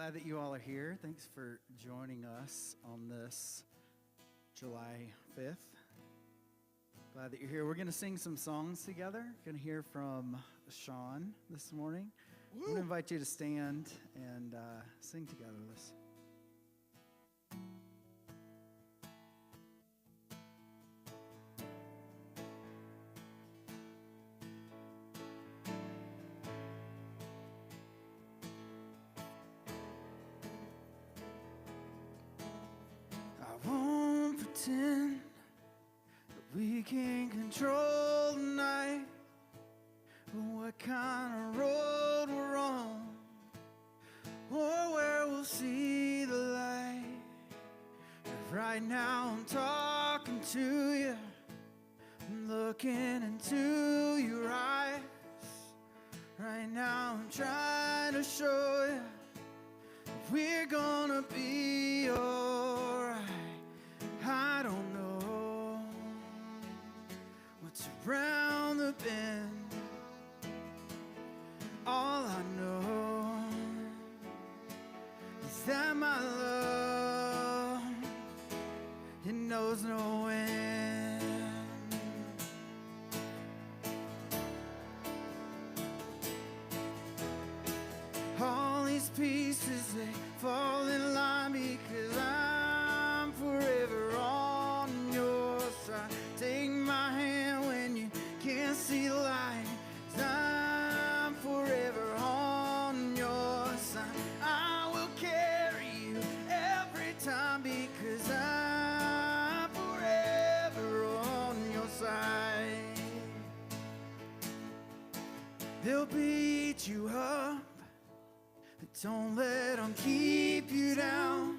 Glad that you all are here. Thanks for joining us on this July 5th. Glad that you're here. We're going to sing some songs together. Going to hear from Sean this morning. I'm going to invite you to stand and sing together with us. I won't pretend that we can control the night, but what kind of road we're on, or where we'll see the light. But right now I'm talking to you, I'm looking into your eyes. Right now I'm trying to show you we're gonna be alright. I don't know what's around the bend. All I know is that my love, it knows no end. All these pieces, they fall in line because I'm forever on your side. Take my hand when you can't see the light, 'cause I'm forever on your side. I will carry you every time because I'm forever on your side. They'll beat you up, don't let them keep you down.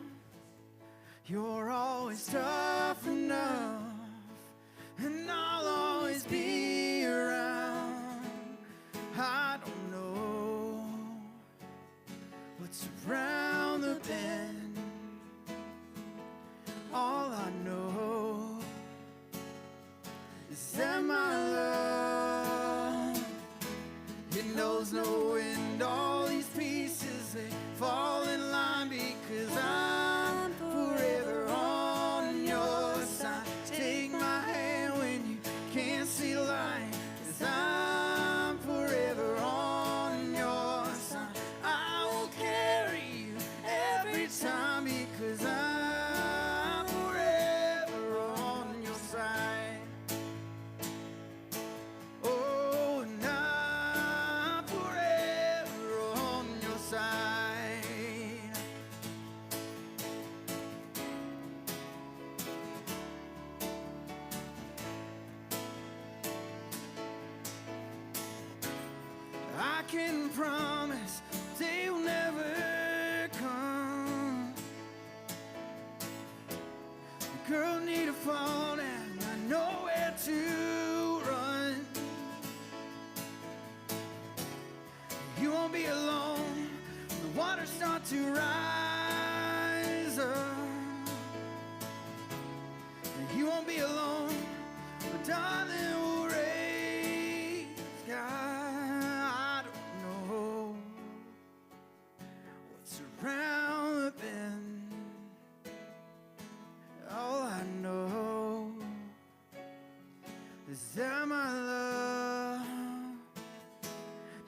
You're always tough enough, and I'll always be around. I don't know what's around the bend. All I know is that my love, it knows no end. All these pieces, they fall in line because I'm forever on your side. Take my hand when you can't see the light, 'cause I'm forever on your side. I will carry you every time because I'm forever on your side. Oh, and I'm forever on your side. I can promise they will never come. The girl need to fall and I know where to run. You won't be alone when the waters start to rise up. You won't be alone, but darling, we'll raise God. I don't know what's around the bend. All I know is that my love,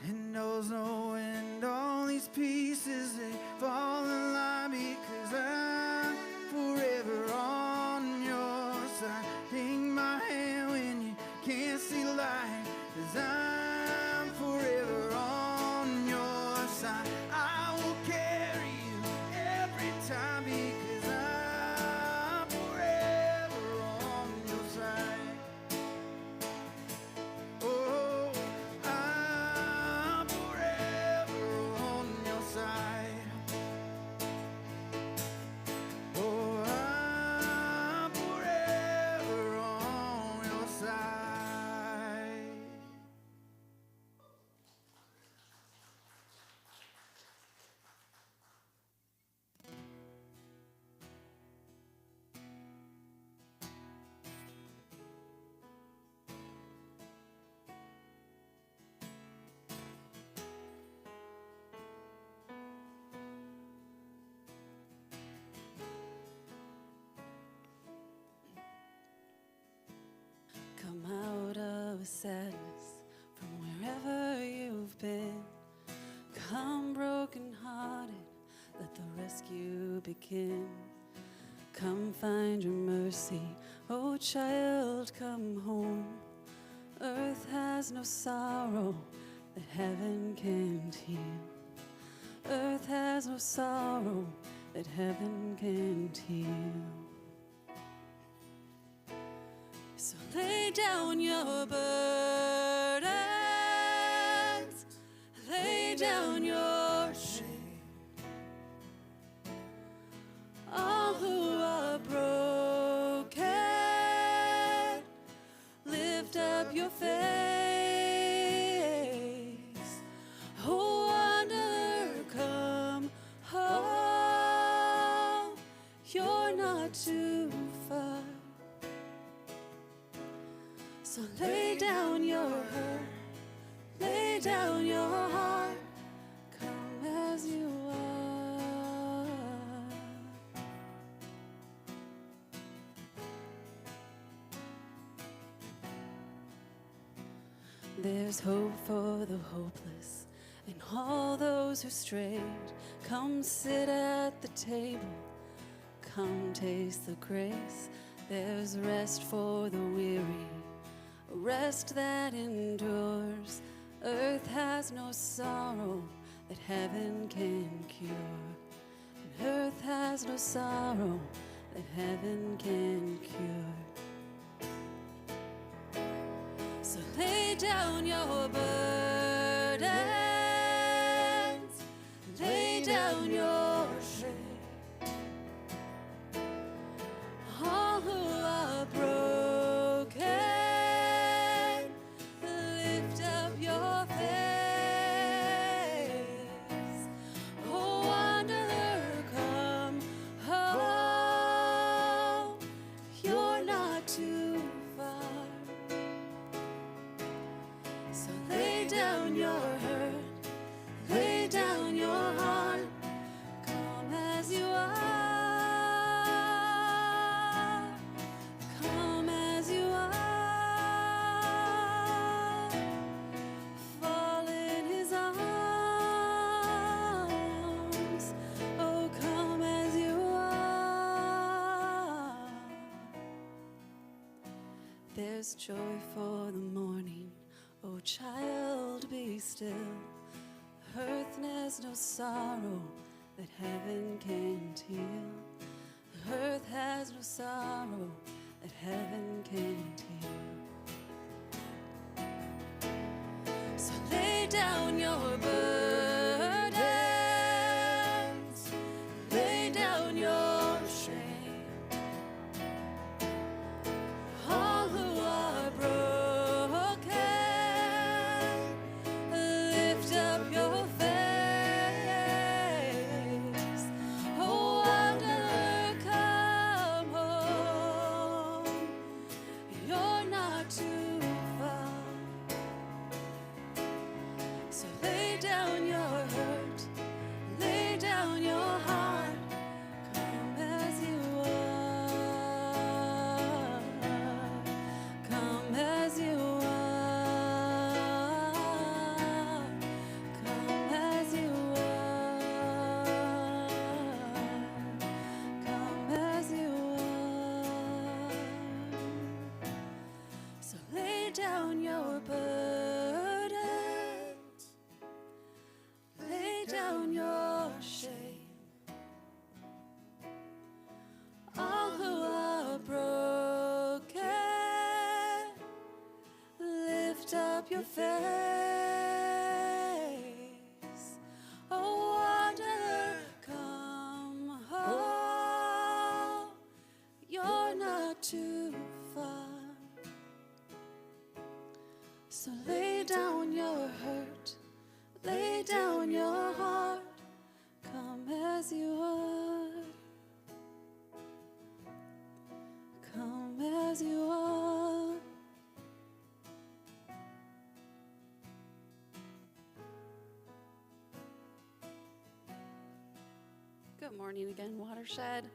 it knows no end. All these pieces, they fall in line because I'm forever on your side. Take my hand when you can't see the light, 'cause I'm forever on your side. I will carry you every time because I'm forever on your side. sadness from wherever you've been. Come broken-hearted, let the rescue begin. Come find your mercy, oh child, come home. Earth has no sorrow that heaven can't heal. Earth has no sorrow that heaven can't heal. So lay down your burdens, lay down your shame. All who are broken, lift up your face. Oh, wanderer, come home. You're not too far. So lay down your hurt, lay down your heart, come as you are. There's hope for the hopeless and all those who strayed. Come sit at the table, come taste the grace. There's rest for the weary, a rest that endures. Earth has no sorrow that heaven can cure. And earth has no sorrow that heaven can cure. So lay down your burdens, lay down your shame. All who are broken, lift up your face. Oh, wanderer, come home. You're not too far. So lay down your hurt, lay down your heart, come as you are, come as you are, fall in his arms, oh come as you are. There's joy for the morning, oh child, be still. Earth has no sorrow that heaven can't heal. Earth has no sorrow that heaven can't heal. So lay down your burdens, lay down your shame. All who are broken, lift up your face. Oh, wanderer, come home. You're not too far. So lay down your hurt, lay down your heart, come as you are, come as you are, come as you are, come as you are. So lay down your burdens, lay down your shame. All who are broken, lift up your face. Oh, wanderer, come home. You're not too far. So lay down your hurt, lay down your heart, come as you are, come as you are. Good morning again, Watershed.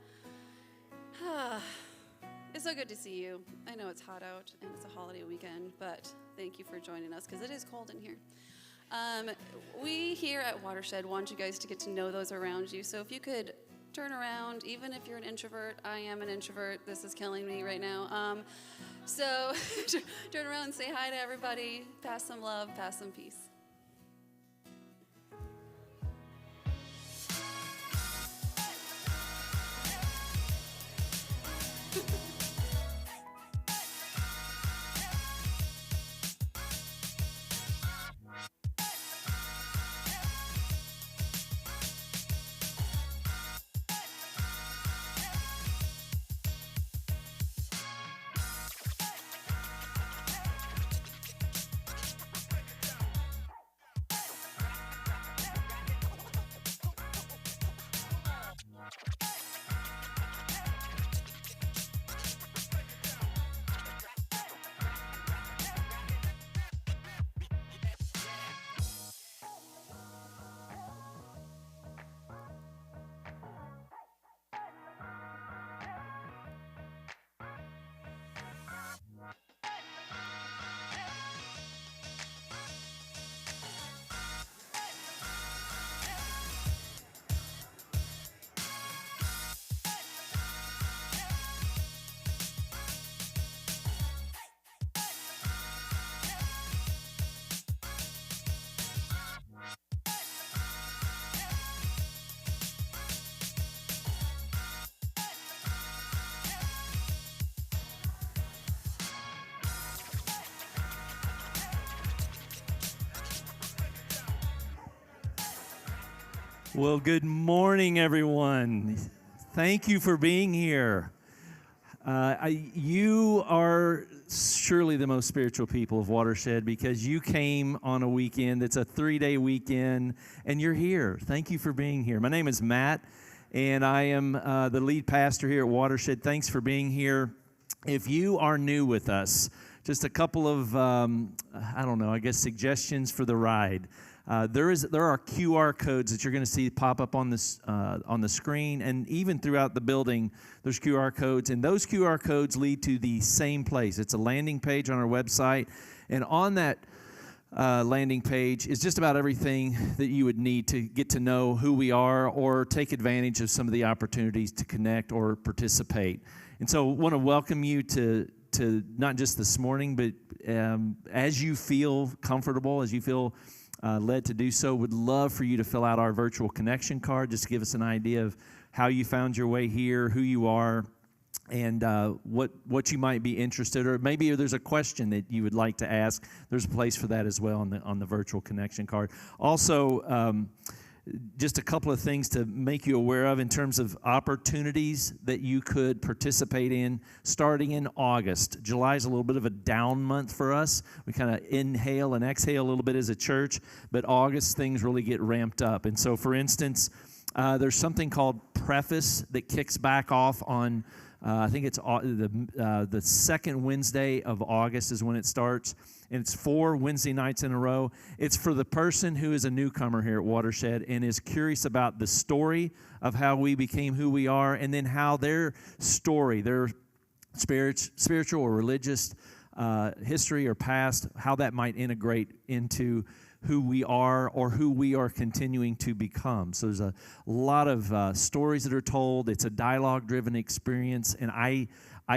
It's so good to see you. I know it's hot out and it's a holiday weekend, but thank you for joining us because it is cold in here. We here at Watershed want you guys to get to know those around you. So if you could turn around, even if you're an introvert, I am an introvert. This is killing me right now. So turn around and say hi to everybody. Pass some love, pass some peace. Well, good morning, everyone. Thank you for being here. You are surely the most spiritual people of Watershed because you came on a weekend. It's a 3-day weekend, and you're here. Thank you for being here. My name is Matt, and I am the lead pastor here at Watershed. Thanks for being here. If you are new with us, just a couple of, suggestions for the ride. There are QR codes that you're going to see pop up on the screen, and even throughout the building, there's QR codes, and those QR codes lead to the same place. It's a landing page on our website, and on that landing page is just about everything that you would need to get to know who we are or take advantage of some of the opportunities to connect or participate. And so I want to welcome you to not just this morning, but as you feel comfortable, as you feel led to do so, would love for you to fill out our virtual connection card. Just give us an idea of how you found your way here, who you are, and what you might be interested, or maybe there's a question that you would like to ask. There's a place for that as well on the virtual connection card. Also, just a couple of things to make you aware of in terms of opportunities that you could participate in starting in August. July is a little bit of a down month for us. We kind of inhale and exhale a little bit as a church, but August things really get ramped up. And so, for instance, there's something called Preface that kicks back off on, I think it's the second Wednesday of August is when it starts. And it's 4 Wednesday nights in a row. It's for the person who is a newcomer here at Watershed and is curious about the story of how we became who we are, and then how their story, their spiritual or religious history or past, how that might integrate into who we are or who we are continuing to become. So there's a lot of stories that are told. It's a dialogue-driven experience, and I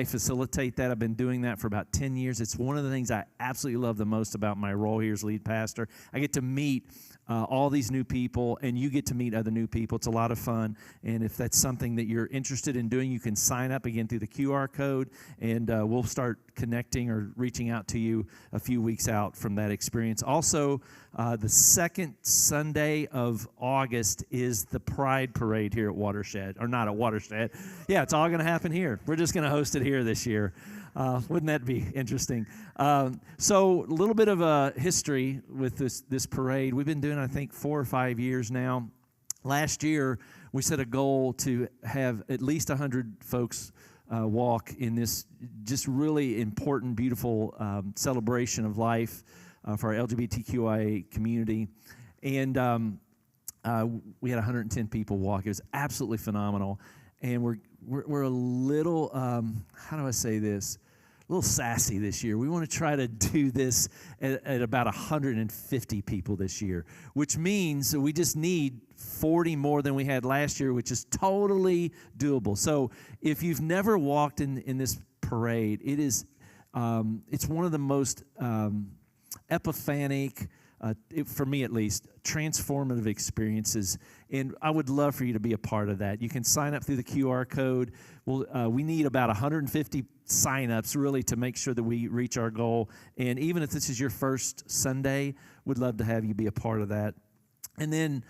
facilitate that. I've been doing that for about 10 years. It's one of the things I absolutely love the most about my role here as lead pastor. I get to meet all these new people, and you get to meet other new people. It's a lot of fun, and if that's something that you're interested in doing, you can sign up again through the QR code, and we'll start connecting or reaching out to you a few weeks out from that experience. Also, the second Sunday of August is the Pride Parade here at Watershed, or not at Watershed. Yeah, it's all going to happen here. We're just going to host it here this year. Wouldn't that be interesting? So a little bit of a history with this parade. We've been doing, I think, 4 or 5 years now. Last year, we set a goal to have at least 100 folks walk in this just really important, beautiful celebration of life for our LGBTQIA community. And we had 110 people walk. It was absolutely phenomenal. And we're a little, how do I say this? A little sassy this year. We want to try to do this at about 150 people this year, which means that we just need 40 more than we had last year, which is totally doable. So if you've never walked in this parade, it's one of the most epiphanic, for me at least, transformative experiences, and I would love for you to be a part of that. You can sign up through the QR code. We need about 150 sign-ups really to make sure that we reach our goal, and even if this is your first Sunday, we'd love to have you be a part of that. And then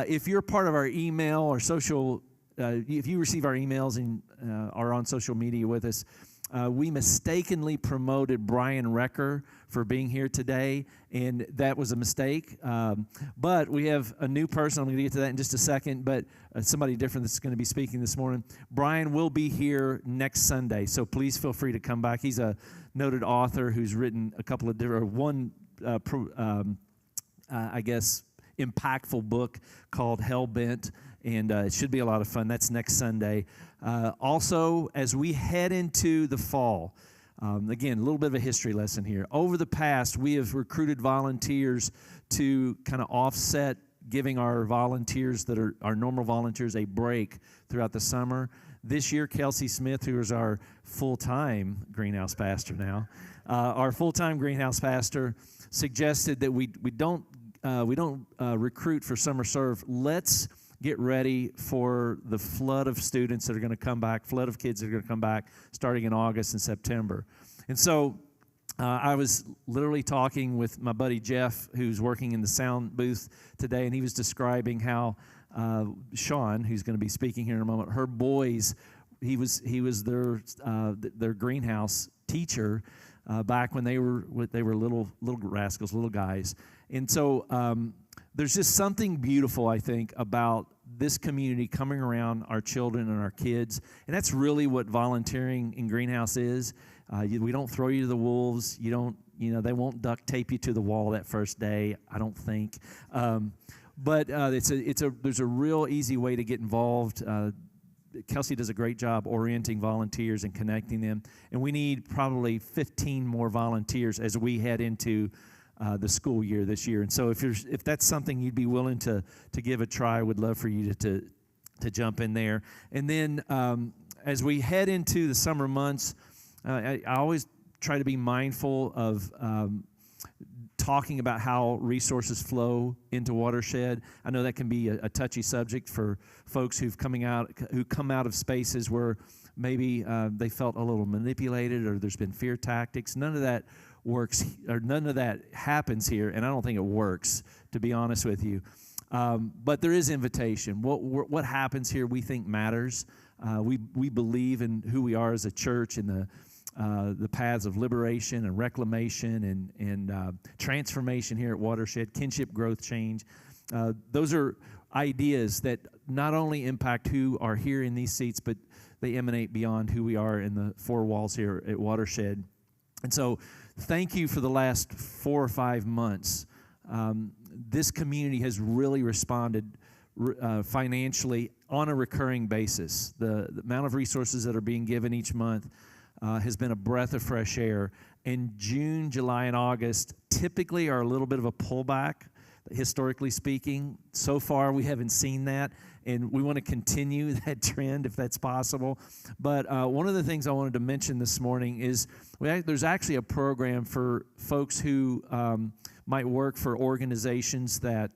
if you're part of our email or social, if you receive our emails and are on social media with us, we mistakenly promoted Brian Recker for being here today, and that was a mistake. But we have a new person. I'm going to get to that in just a second, but somebody different that's going to be speaking this morning. Brian will be here next Sunday, so please feel free to come back. He's a noted author who's written a couple of different, I guess, impactful book called Hellbent, and it should be a lot of fun. That's next Sunday. Also, as we head into the fall, again, a little bit of a history lesson here. Over the past, we have recruited volunteers to kind of offset giving our volunteers that are our normal volunteers a break throughout the summer. This year, Kelsey Smith, who is our full-time greenhouse pastor now, our full-time greenhouse pastor, suggested that we don't recruit for summer serve. Let's get ready for the flood of students that are going to come back, flood of kids that are going to come back starting in August and September. And so I was literally talking with my buddy Jeff, who's working in the sound booth today, and he was describing how Sean, who's going to be speaking here in a moment, her boys, he was their greenhouse teacher back when they were little rascals, little guys. And so there's just something beautiful, I think, about this community coming around our children and our kids. And that's really what volunteering in Greenhouse is. We don't throw you to the wolves. They won't duct tape you to the wall that first day, I don't think. But there's a real easy way to get involved. Kelsey does a great job orienting volunteers and connecting them. And we need probably 15 more volunteers as we head into the school year this year. And so if that's something you'd be willing to give a try, I would love for you to jump in there. And then as we head into the summer months, I always try to be mindful of talking about how resources flow into Watershed. I know that can be a touchy subject for folks who come out of spaces where maybe they felt a little manipulated or there's been fear tactics. None of that works, or none of that happens here, and I don't think it works, to be honest with you. But there is invitation. What happens here we think matters. We believe in who we are as a church and the paths of liberation and reclamation and transformation here at Watershed, kinship, growth, change. Those are ideas that not only impact who are here in these seats, but they emanate beyond who we are in the four walls here at Watershed. And so thank you for the last 4 or 5 months. This community has really responded financially on a recurring basis. The amount of resources that are being given each month has been a breath of fresh air. And June, July, and August typically are a little bit of a pullback, historically speaking. So far, we haven't seen that, and we want to continue that trend if that's possible. But one of the things I wanted to mention this morning is there's actually a program for folks who might work for organizations that,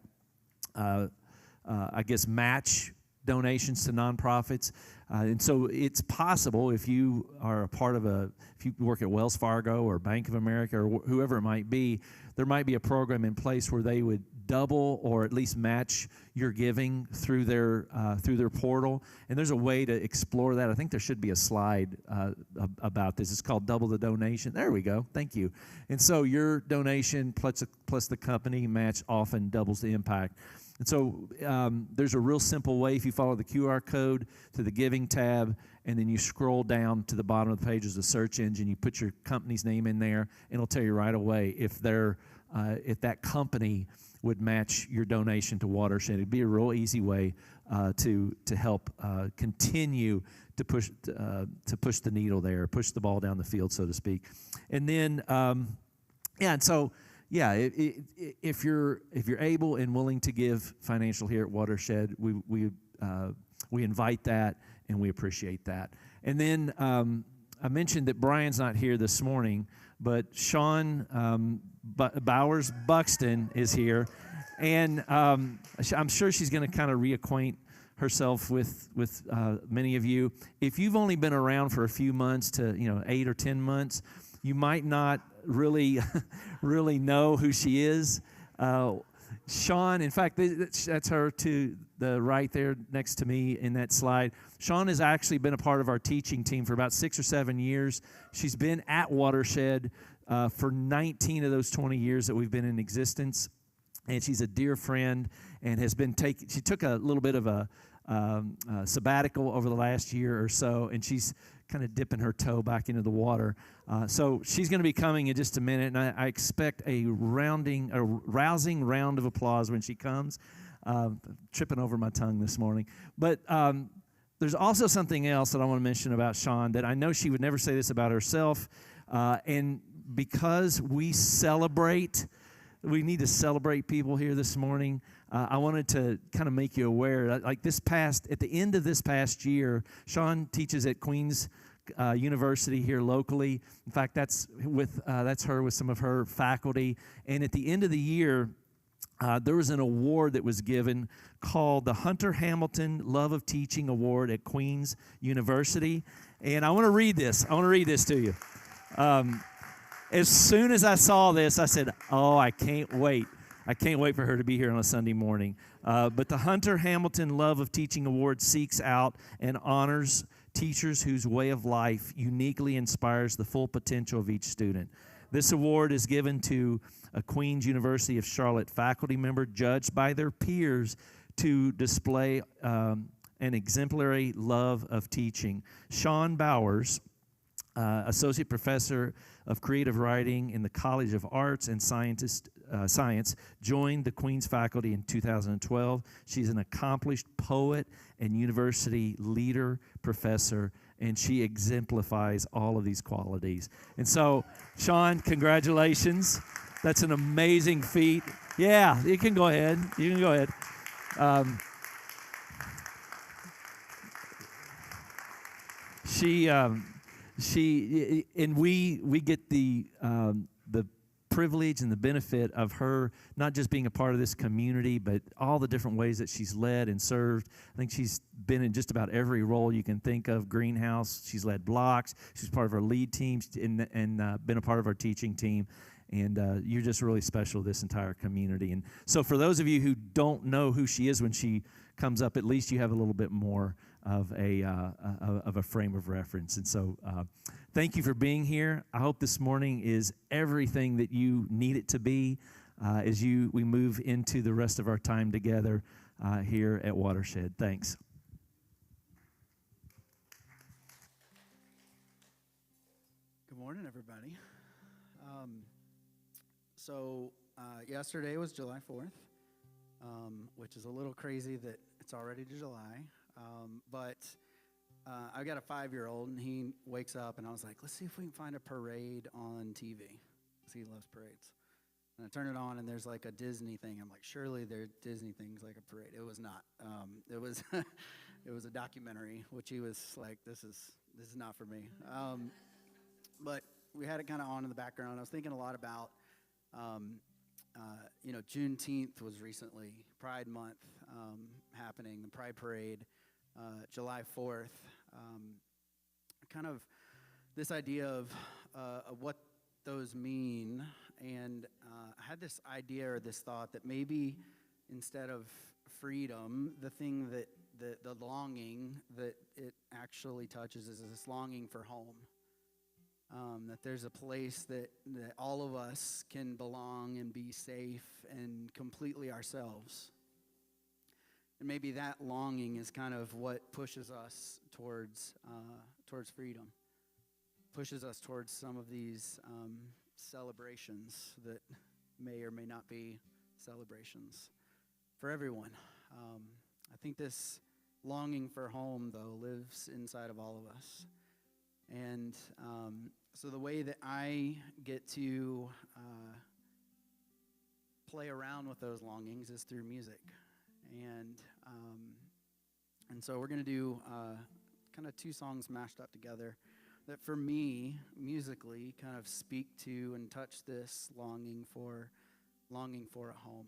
I guess, match donations to nonprofits. And so it's possible if you are a part of if you work at Wells Fargo or Bank of America or whoever it might be, there might be a program in place where they would double or at least match your giving through their portal. And there's a way to explore that. I think there should be a slide about this. It's called Double the Donation. There we go. Thank you. And so your donation plus the company match often doubles the impact. And so there's a real simple way. If you follow the QR code to the Giving tab, and then you scroll down to the bottom of the page as a search engine, you put your company's name in there, and it'll tell you right away if that company would match your donation to Watershed. It'd be a real easy way to help continue to push the needle there, push the ball down the field, so to speak. And then, if you're able and willing to give financial here at Watershed, we invite that and we appreciate that. And then I mentioned that Brian's not here this morning, but Sean Bowers Buxton is here, and I'm sure she's going to kind of reacquaint herself with many of you. If you've only been around for a few months to 8 or 10 months, you might not really know who she is. Sean, in fact, that's her to the right there next to me in that slide. Sean has actually been a part of our teaching team for about 6 or 7 years. She's been at Watershed for 19 of those 20 years that we've been in existence, and she's a dear friend and has been she took a little bit of a sabbatical over the last year or so, and she's kind of dipping her toe back into the water. So she's going to be coming in just a minute, and I expect a rousing round of applause when she comes. Tripping over my tongue this morning. But there's also something else that I want to mention about Sean that I know she would never say this about herself. And because we need to celebrate people here this morning. I wanted to kind of make you aware, like at the end of this past year, Sean teaches at Queens University here locally. In fact, that's her with some of her faculty. And at the end of the year, there was an award that was given called the Hunter Hamilton Love of Teaching Award at Queens University. And I want to read this. To you. As soon as I saw this, I said, oh, I can't wait. I can't wait for her to be here on a Sunday morning. But the Hunter Hamilton Love of Teaching Award seeks out and honors teachers whose way of life uniquely inspires the full potential of each student. This award is given to a Queens University of Charlotte faculty member judged by their peers to display an exemplary love of teaching. Sean Bowers, Associate Professor of Creative Writing in the College of Arts and Science, joined the Queens faculty in 2012. She's an accomplished poet and university leader, professor, and she exemplifies all of these qualities. And so, Sean, congratulations. That's an amazing feat. Yeah, you can go ahead. We get the privilege and the benefit of her not just being a part of this community, but all the different ways that she's led and served. I think she's been in just about every role you can think of. Greenhouse, she's led blocks, she's part of our lead team, and been a part of our teaching team. And you're just really special to this entire community. And so for those of you who don't know who she is when she comes up, at least you have a little bit more of a frame of reference. And so thank you for being here. I hope this morning is everything that you need it to be as we move into the rest of our time together here at Watershed. Thanks. Good morning, everybody. So yesterday was July 4th, which is a little crazy that it's already July. But I've got a 5-year-old, and he wakes up, and I was like, let's see if we can find a parade on TV, because he loves parades. And I turn it on, and there's like a Disney thing. I'm like, surely their Disney thing's like a parade. It was not. It was it was a documentary, which he was like, this is not for me. But we had it kind of on in the background. I was thinking a lot about, Juneteenth was recently, Pride Month happening, the Pride Parade. July 4th, kind of this idea of what those mean, and I had this idea or this thought that maybe instead of freedom, the thing that the longing that it actually touches is this longing for home. That there's a place that all of us can belong and be safe and completely ourselves. And maybe that longing is kind of what pushes us towards freedom, pushes us towards some of these celebrations that may or may not be celebrations for everyone. I think this longing for home, though, lives inside of all of us. And so the way that I get to play around with those longings is through music. And so we're going to do kind of two songs mashed up together that for me, musically, kind of speak to and touch this longing for a home.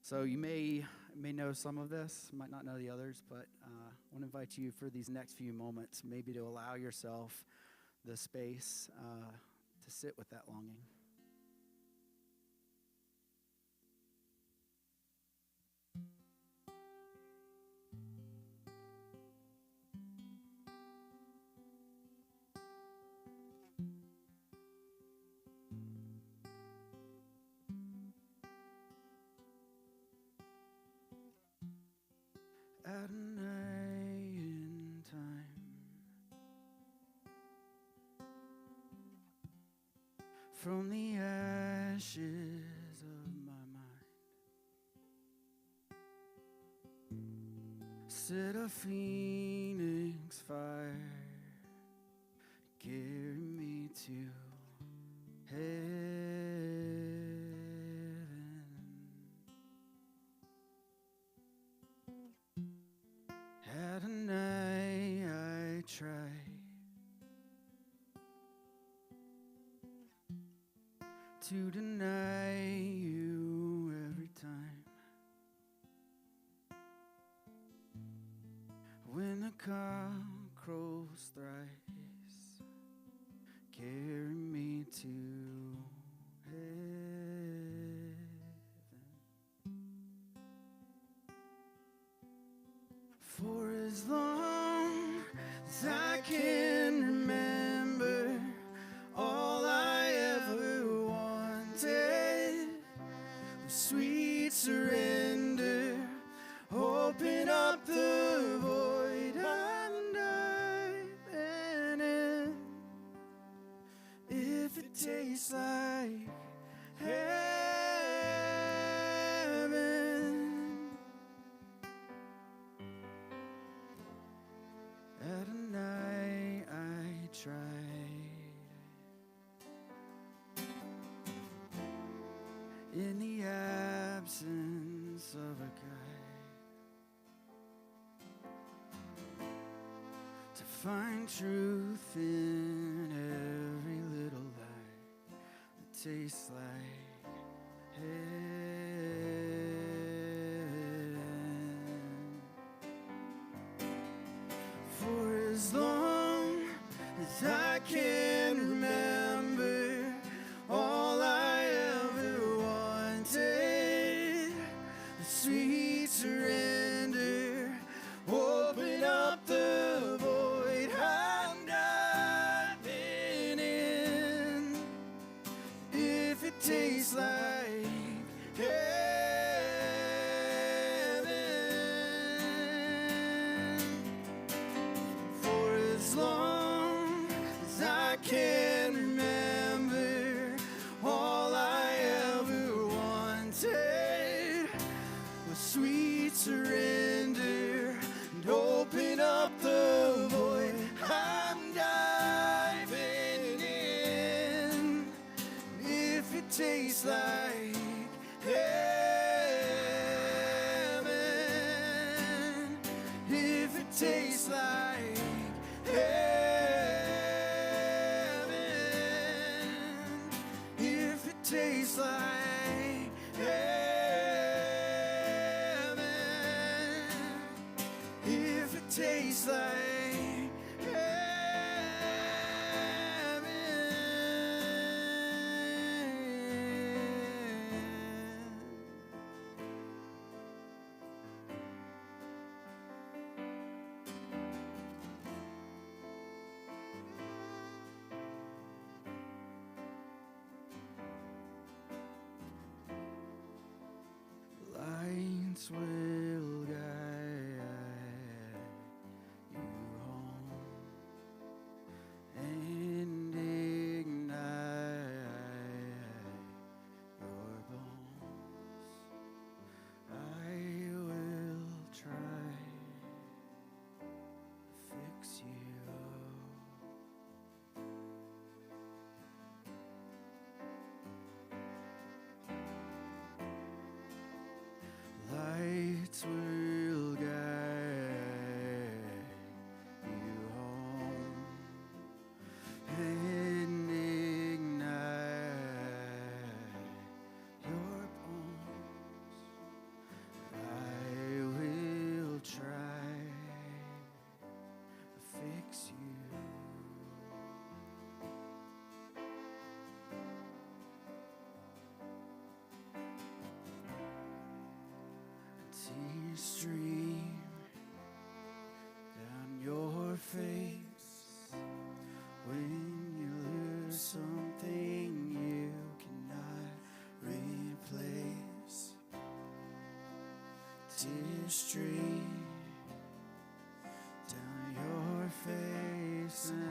So you may know some of this, might not know the others, but I want to invite you for these next few moments maybe to allow yourself the space to sit with that longing. At a night in time, from the ashes of my mind, set a phoenix fire, carry me to heaven. At a night I tried to deny you every time. When the cock crows thrice, carry me to heaven. For as long as I can remember, all I ever wanted was sweet surrender. Open up the void I'm diving in. If it tastes like heaven. At a night I tried, in the absence of a guide, to find truth in every little lie that tastes like heaven. For as long as I can remember, all I ever wanted was sweet surrender. Open up the void I'm diving in. If it tastes like heaven. For as long as I can remember, all I ever wanted was sweet surrender. And open up the void I'm diving in. If it tastes like heaven, if it tastes like heaven, if it tastes like heaven, if it tastes like lights will guide you home and ignite your stream down your face when you lose something you cannot replace. Tears stream down your face, and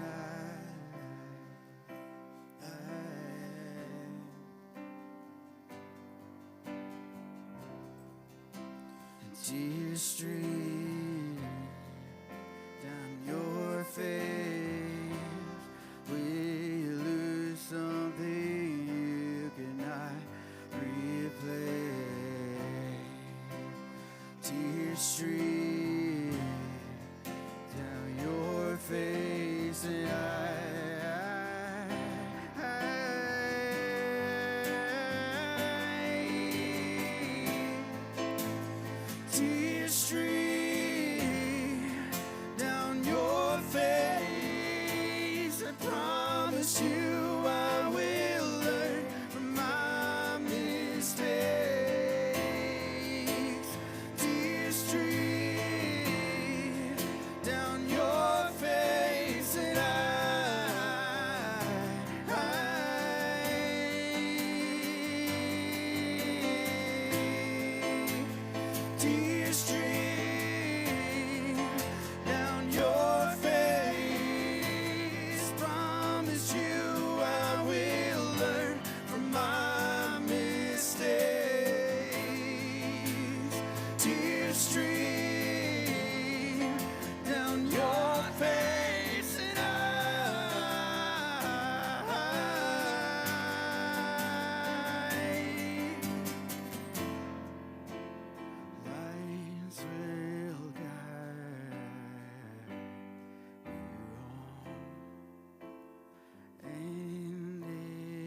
tears stream down your face when you lose something you cannot replace. Tears stream down your face, and tears stream down your face. I promise you I will learn from my mistakes. Tears stream down your face, and tears stream down your face. Promise you I will learn from my mistakes. Tears stream down your face, and lights will guide you on and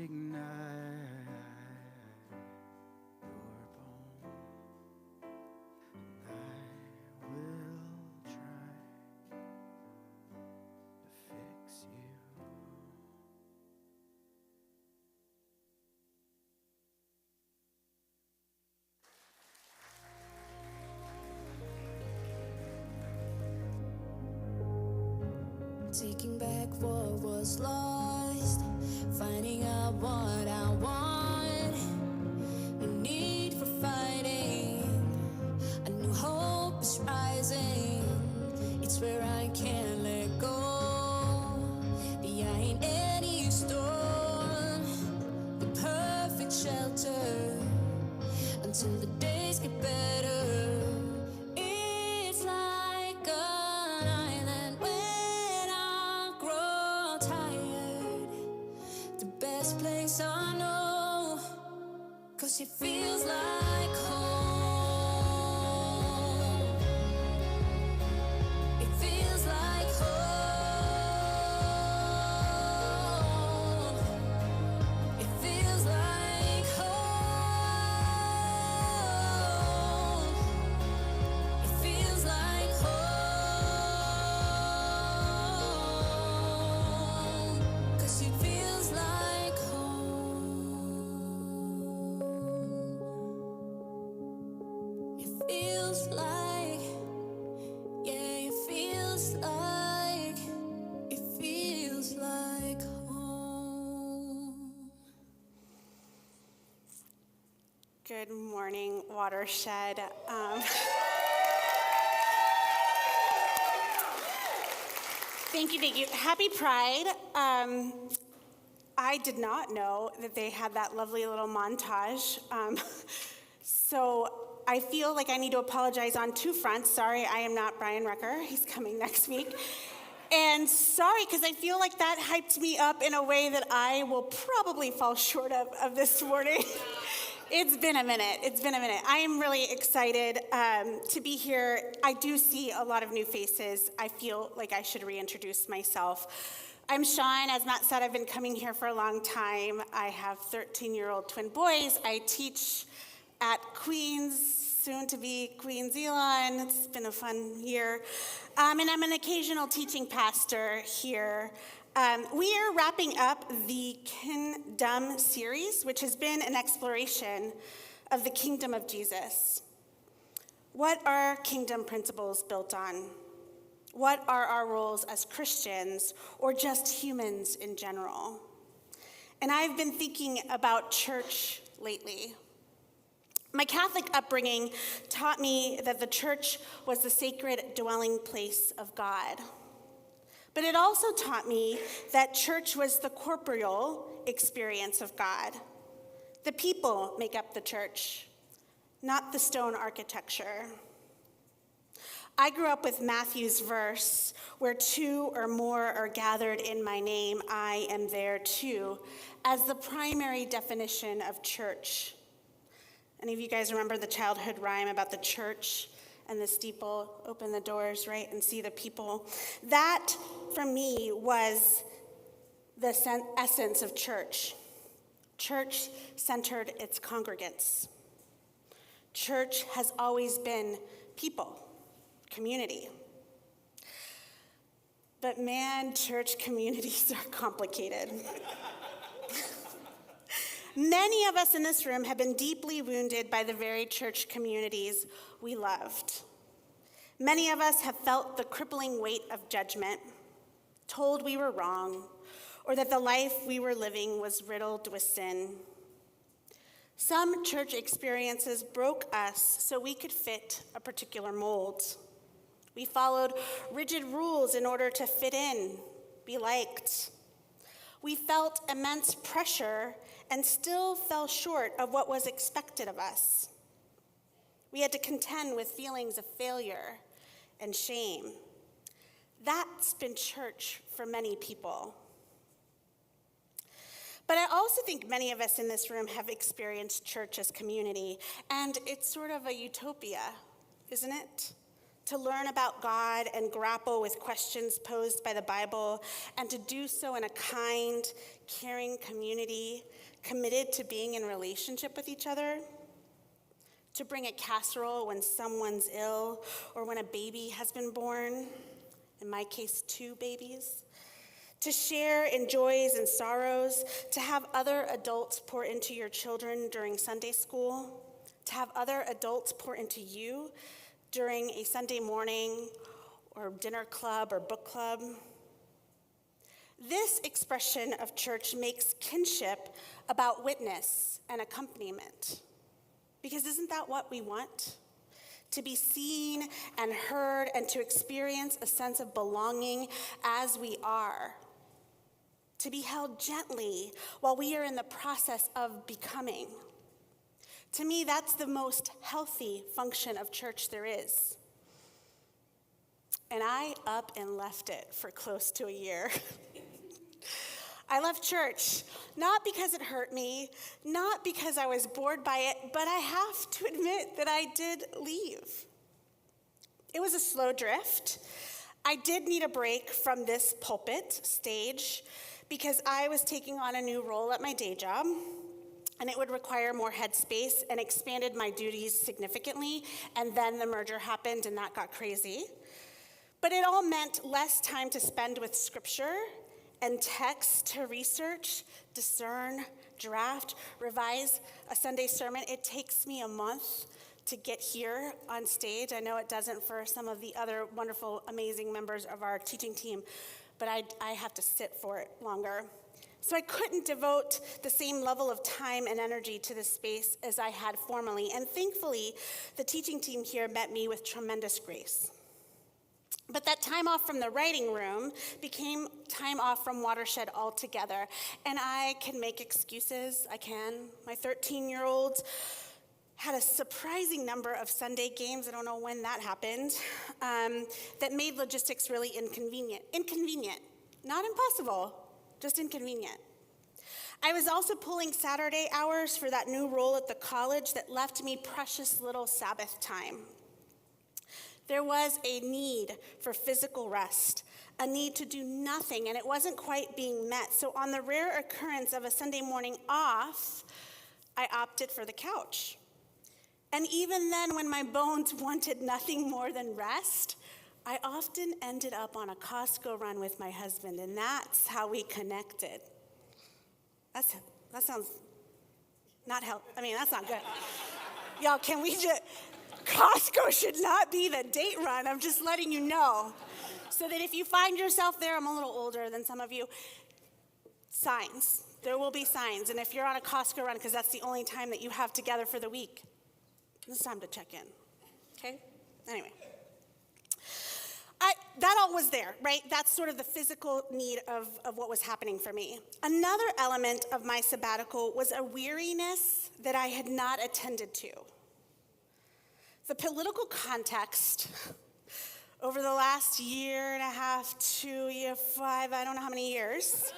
ignite your bone. I will try to fix you. Taking back what was lost, finding out what I want. No need for fighting. A new hope is rising. It's where I can't let go. Behind any storm, the perfect shelter until the days get better. It's like an island when I grow tired. The best place I know, 'cause it feels like home. It feels like home. It feels like home. It feels like home. 'Cause it feels like home. It feels like, yeah, it feels like home. Good morning, Watershed. Thank you. Happy Pride. I did not know that they had that lovely little montage. So I feel like I need to apologize on two fronts. Sorry, I am not Brian Rucker. He's coming next week. And sorry, because I feel like that hyped me up in a way that I will probably fall short of this morning. It's been a minute. I am really excited to be here. I do see a lot of new faces. I feel like I should reintroduce myself. I'm Sean. As Matt said, I've been coming here for a long time. I have 13-year-old twin boys. I teach at Queens, soon to be Queens Elon. It's been a fun year. And I'm an occasional teaching pastor here. We are wrapping up the Kingdom series, which has been an exploration of the kingdom of Jesus. What are kingdom principles built on? What are our roles as Christians or just humans in general? And I've been thinking about church lately. My Catholic upbringing taught me that the church was the sacred dwelling place of God. But it also taught me that church was the corporeal experience of God. The people make up the church, not the stone architecture. I grew up with Matthew's verse, where two or more are gathered in my name, I am there too, as the primary definition of church. Any of you guys remember the childhood rhyme about the church and the steeple? Open the doors, right, and see the people. That, for me, was the essence of church. Church centered its congregants. Church has always been people, community. But man, church communities are complicated. Many of us in this room have been deeply wounded by the very church communities we loved. Many of us have felt the crippling weight of judgment, told we were wrong, or that the life we were living was riddled with sin. Some church experiences broke us so we could fit a particular mold. We followed rigid rules in order to fit in, be liked. We felt immense pressure and still fell short of what was expected of us. We had to contend with feelings of failure and shame. That's been church for many people. But I also think many of us in this room have experienced church as community, and it's sort of a utopia, isn't it? To learn about God and grapple with questions posed by the Bible, and to do so in a kind, caring community, committed to being in relationship with each other. To bring a casserole when someone's ill, or when a baby has been born, in my case, 2 babies. To share in joys and sorrows, to have other adults pour into your children during Sunday school, to have other adults pour into you during a Sunday morning or dinner club or book club. This expression of church makes kinship about witness and accompaniment. Because isn't that what we want? To be seen and heard and to experience a sense of belonging as we are. To be held gently while we are in the process of becoming. To me, that's the most healthy function of church there is. And I up and left it for close to a year. I left church, not because it hurt me, not because I was bored by it, but I have to admit that I did leave. It was a slow drift. I did need a break from this pulpit stage because I was taking on a new role at my day job, and it would require more headspace and expanded my duties significantly, and then the merger happened and that got crazy. But it all meant less time to spend with scripture and text to research, discern, draft, revise a Sunday sermon. It takes me a month to get here on stage. I know it doesn't for some of the other wonderful, amazing members of our teaching team, but I have to sit for it longer. So I couldn't devote the same level of time and energy to this space as I had formerly. And thankfully, the teaching team here met me with tremendous grace. But that time off from the writing room became time off from Watershed altogether. And I can make excuses, I can. My 13-year-old had a surprising number of Sunday games, I don't know when that happened, that made logistics really inconvenient. Inconvenient, not impossible, just inconvenient. I was also pulling Saturday hours for that new role at the college that left me precious little Sabbath time. There was a need for physical rest, a need to do nothing, and it wasn't quite being met. So on the rare occurrence of a Sunday morning off, I opted for the couch. And even then, when my bones wanted nothing more than rest, I often ended up on a Costco run with my husband, and that's how we connected. That sounds not help. I mean, that's not good. Y'all, can we just... Costco should not be the date run. I'm just letting you know. So that if you find yourself there, I'm a little older than some of you, signs. There will be signs. And if you're on a Costco run, because that's the only time that you have together for the week, it's time to check in. Okay? Anyway. That all was there, right? That's sort of the physical need of what was happening for me. Another element of my sabbatical was a weariness that I had not attended to. The political context over the last year and a half, 2 year, 5, I don't know how many years,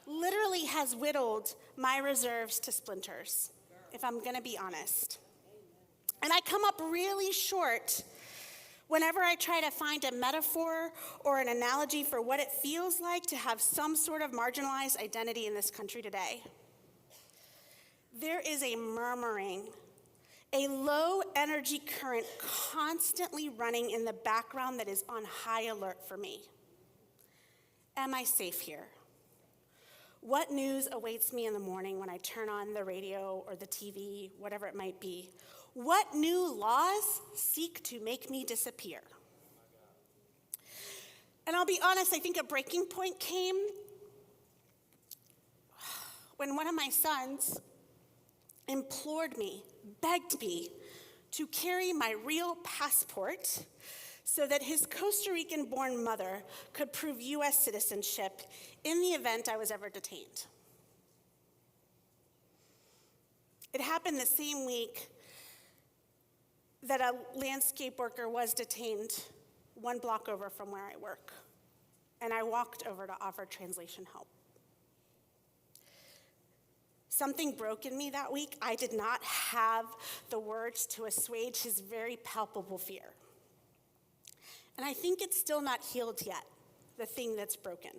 literally has whittled my reserves to splinters, if I'm going to be honest. And I come up really short whenever I try to find a metaphor or an analogy for what it feels like to have some sort of marginalized identity in this country today. There is a murmuring, a low energy current constantly running in the background that is on high alert for me. Am I safe here? What news awaits me in the morning when I turn on the radio or the TV, whatever it might be? What new laws seek to make me disappear? And I'll be honest, I think a breaking point came when one of my sons implored me, begged me to carry my real passport so that his Costa Rican-born mother could prove U.S. citizenship in the event I was ever detained. It happened the same week that a landscape worker was detained 1 block over from where I work, and I walked over to offer translation help. Something broke in me that week. I did not have the words to assuage his very palpable fear. And I think it's still not healed yet, the thing that's broken.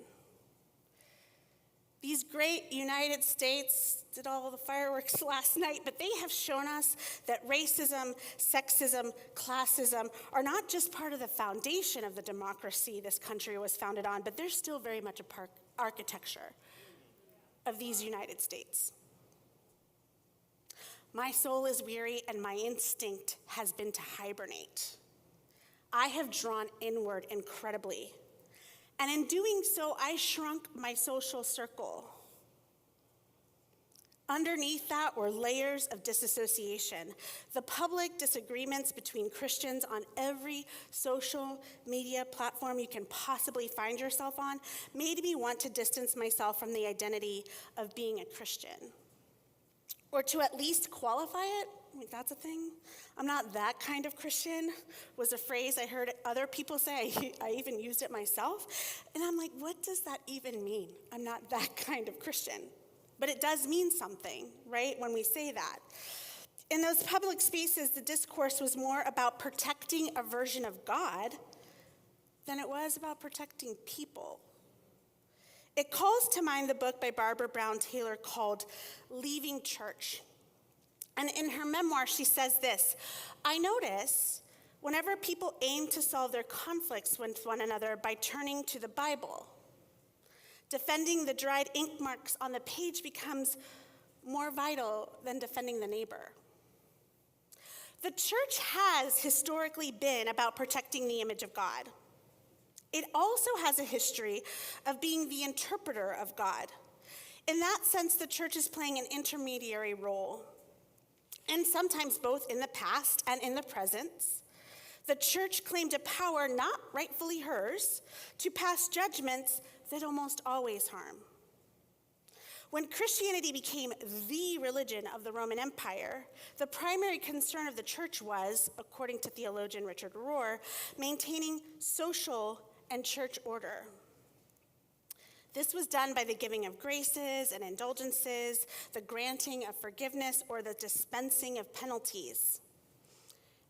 These great United States did all the fireworks last night, but they have shown us that racism, sexism, classism are not just part of the foundation of the democracy this country was founded on, but they're still very much a part architecture of these United States. My soul is weary and my instinct has been to hibernate. I have drawn inward incredibly. And in doing so, I shrunk my social circle. Underneath that were layers of disassociation. The public disagreements between Christians on every social media platform you can possibly find yourself on made me want to distance myself from the identity of being a Christian. Or to at least qualify it. I mean, that's a thing. I'm not that kind of Christian was a phrase I heard other people say. I even used it myself. And I'm like, what does that even mean? I'm not that kind of Christian. But it does mean something, right, when we say that. In those public spaces, the discourse was more about protecting a version of God than it was about protecting people. It calls to mind the book by Barbara Brown Taylor called Leaving Church. And in her memoir, she says this: I notice whenever people aim to solve their conflicts with one another by turning to the Bible, defending the dried ink marks on the page becomes more vital than defending the neighbor. The church has historically been about protecting the image of God. It also has a history of being the interpreter of God. In that sense, the church is playing an intermediary role. And sometimes both in the past and in the present, the church claimed a power not rightfully hers to pass judgments that almost always harm. When Christianity became the religion of the Roman Empire, the primary concern of the church was, according to theologian Richard Rohr, maintaining social and church order. This was done by the giving of graces and indulgences, the granting of forgiveness, or the dispensing of penalties.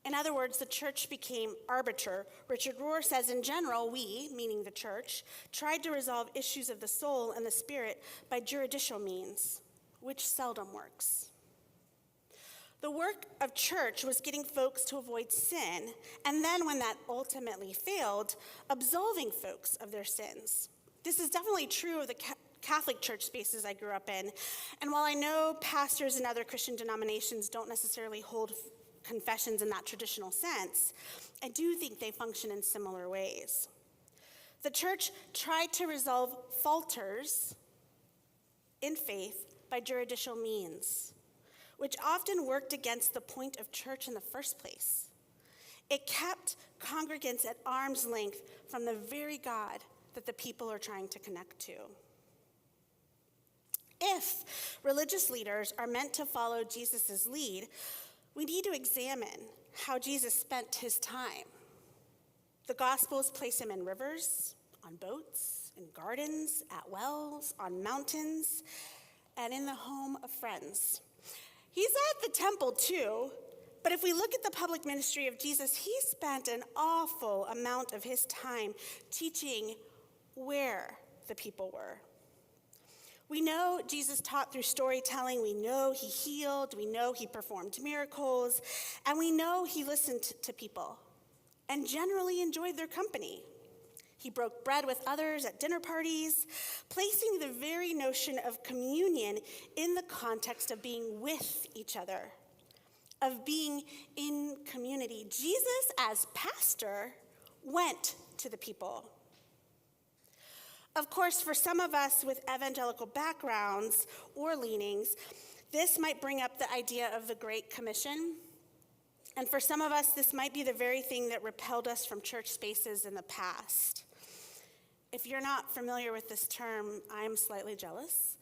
In other words, the church became arbiter. Richard Rohr says, in general, we, meaning the church, tried to resolve issues of the soul and the spirit by juridical means, which seldom works. The work of church was getting folks to avoid sin, and then when that ultimately failed, absolving folks of their sins. This is definitely true of the Catholic church spaces I grew up in. And while I know pastors in other Christian denominations don't necessarily hold confessions in that traditional sense, I do think they function in similar ways. The church tried to resolve falters in faith by juridical means, which often worked against the point of church in the first place. It kept congregants at arm's length from the very God that the people are trying to connect to. If religious leaders are meant to follow Jesus' lead, we need to examine how Jesus spent his time. The Gospels place him in rivers, on boats, in gardens, at wells, on mountains, and in the home of friends. He's at the temple too, but if we look at the public ministry of Jesus, he spent an awful amount of his time teaching where the people were. We know Jesus taught through storytelling. We know he healed. We know he performed miracles. And we know he listened to people and generally enjoyed their company. He broke bread with others at dinner parties, placing the very notion of communion in the context of being with each other, of being in community. Jesus, as pastor, went to the people. Of course, for some of us with evangelical backgrounds or leanings, this might bring up the idea of the Great Commission. And for some of us, this might be the very thing that repelled us from church spaces in the past. If you're not familiar with this term, I'm slightly jealous.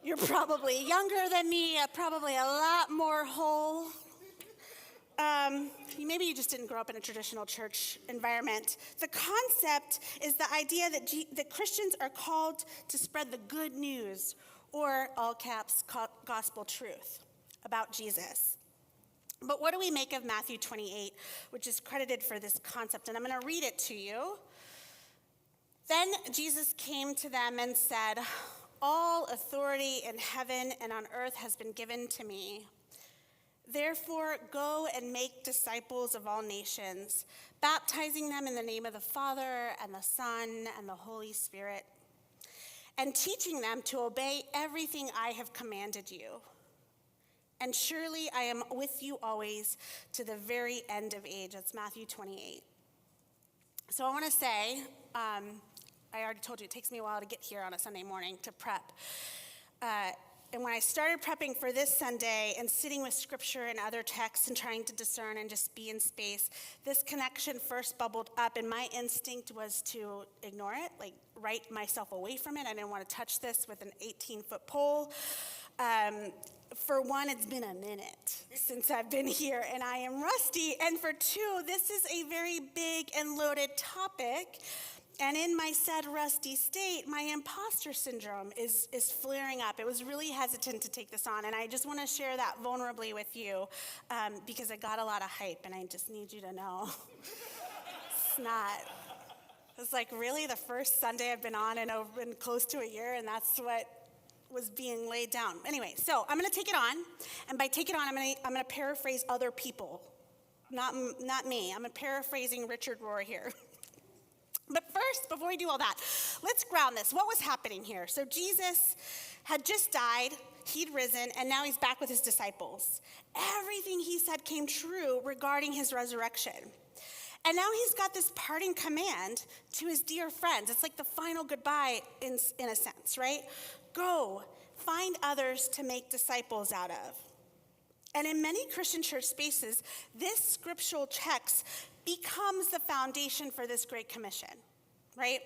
You're probably younger than me, probably a lot more whole. Maybe you just didn't grow up in a traditional church environment. The concept is the idea that Christians are called to spread the good news, or all caps, gospel truth about Jesus. But what do we make of Matthew 28, which is credited for this concept? And I'm going to read it to you. Then Jesus came to them and said, "All authority in heaven and on earth has been given to me. Therefore, go and make disciples of all nations, baptizing them in the name of the Father and the Son and the Holy Spirit, and teaching them to obey everything I have commanded you. And surely I am with you always to the very end of age." That's Matthew 28. So I want to say, I already told you, it takes me a while to get here on a Sunday morning to prep. And when I started prepping for this Sunday and sitting with scripture and other texts and trying to discern and just be in space, this connection first bubbled up, and my instinct was to ignore it, like write myself away from it. I didn't want to touch this with an 18-foot pole. For one, it's been a minute since I've been here, and I am rusty. And for two, this is a very big and loaded topic. And in my said rusty state, my imposter syndrome is flaring up. I was really hesitant to take this on, and I just want to share that vulnerably with you because I got a lot of hype, and I just need you to know. It's like, really, the first Sunday I've been on in close to a year, and that's what was being laid down. Anyway, so I'm going to take it on, and by take it on, I'm going to paraphrase other people, not me. I'm paraphrasing Richard Rohr here. But first, before we do all that, let's ground this. What was happening here? So Jesus had just died, he'd risen, and now he's back with his disciples. Everything he said came true regarding his resurrection. And now he's got this parting command to his dear friends. It's like the final goodbye in a sense, right? Go, find others to make disciples out of. And in many Christian church spaces, this scriptural text becomes the foundation for this Great Commission, right?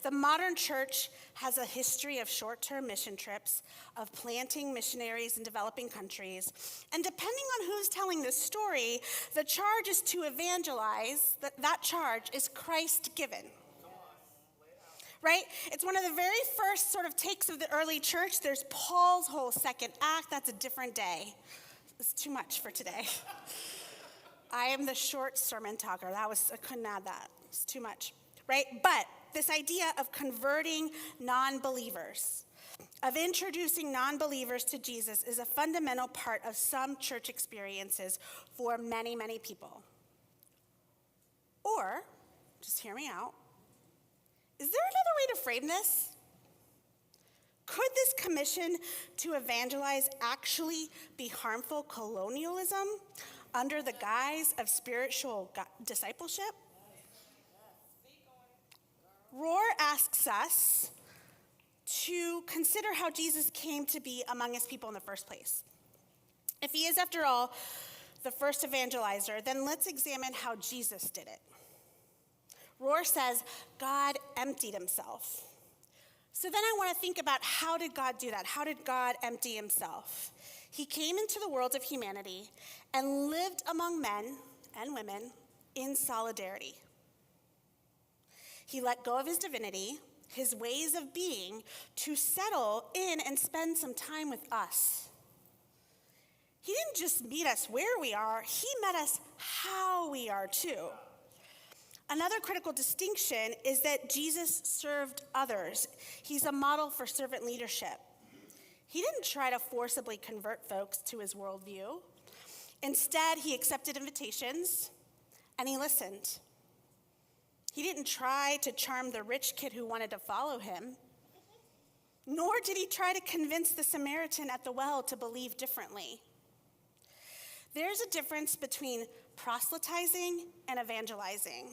The modern church has a history of short-term mission trips, of planting missionaries in developing countries, and depending on who's telling the story, the charge is to evangelize. That charge is Christ-given. Right? It's one of the very first sort of takes of the early church. There's Paul's whole second act. That's a different day. It's too much for today. I am the short sermon talker. I couldn't add that. It's too much, right? But this idea of converting non-believers, of introducing non-believers to Jesus, is a fundamental part of some church experiences for many, many people. Or, just hear me out, is there another way to frame this? Could this commission to evangelize actually be harmful colonialism under the guise of spiritual discipleship? Rohr asks us to consider how Jesus came to be among his people in the first place. If he is, after all, the first evangelizer, then let's examine how Jesus did it. Rohr says, God emptied himself. So then I want to think about, how did God do that? How did God empty himself? He came into the world of humanity and lived among men and women in solidarity. He let go of his divinity, his ways of being, to settle in and spend some time with us. He didn't just meet us where we are, he met us how we are too. Another critical distinction is that Jesus served others. He's a model for servant leadership. He didn't try to forcibly convert folks to his worldview. Instead, he accepted invitations and he listened. He didn't try to charm the rich kid who wanted to follow him, nor did he try to convince the Samaritan at the well to believe differently. There's a difference between proselytizing and evangelizing.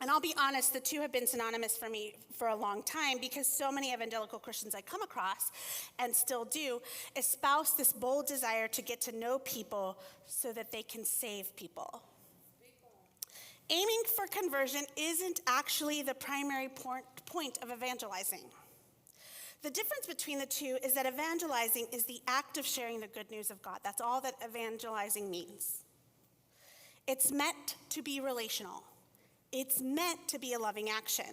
And I'll be honest, the two have been synonymous for me for a long time, because so many evangelical Christians I come across, and still do, espouse this bold desire to get to know people so that they can save people. Aiming for conversion isn't actually the primary point of evangelizing. The difference between the two is that evangelizing is the act of sharing the good news of God. That's all that evangelizing means. It's meant to be relational. It's meant to be a loving action.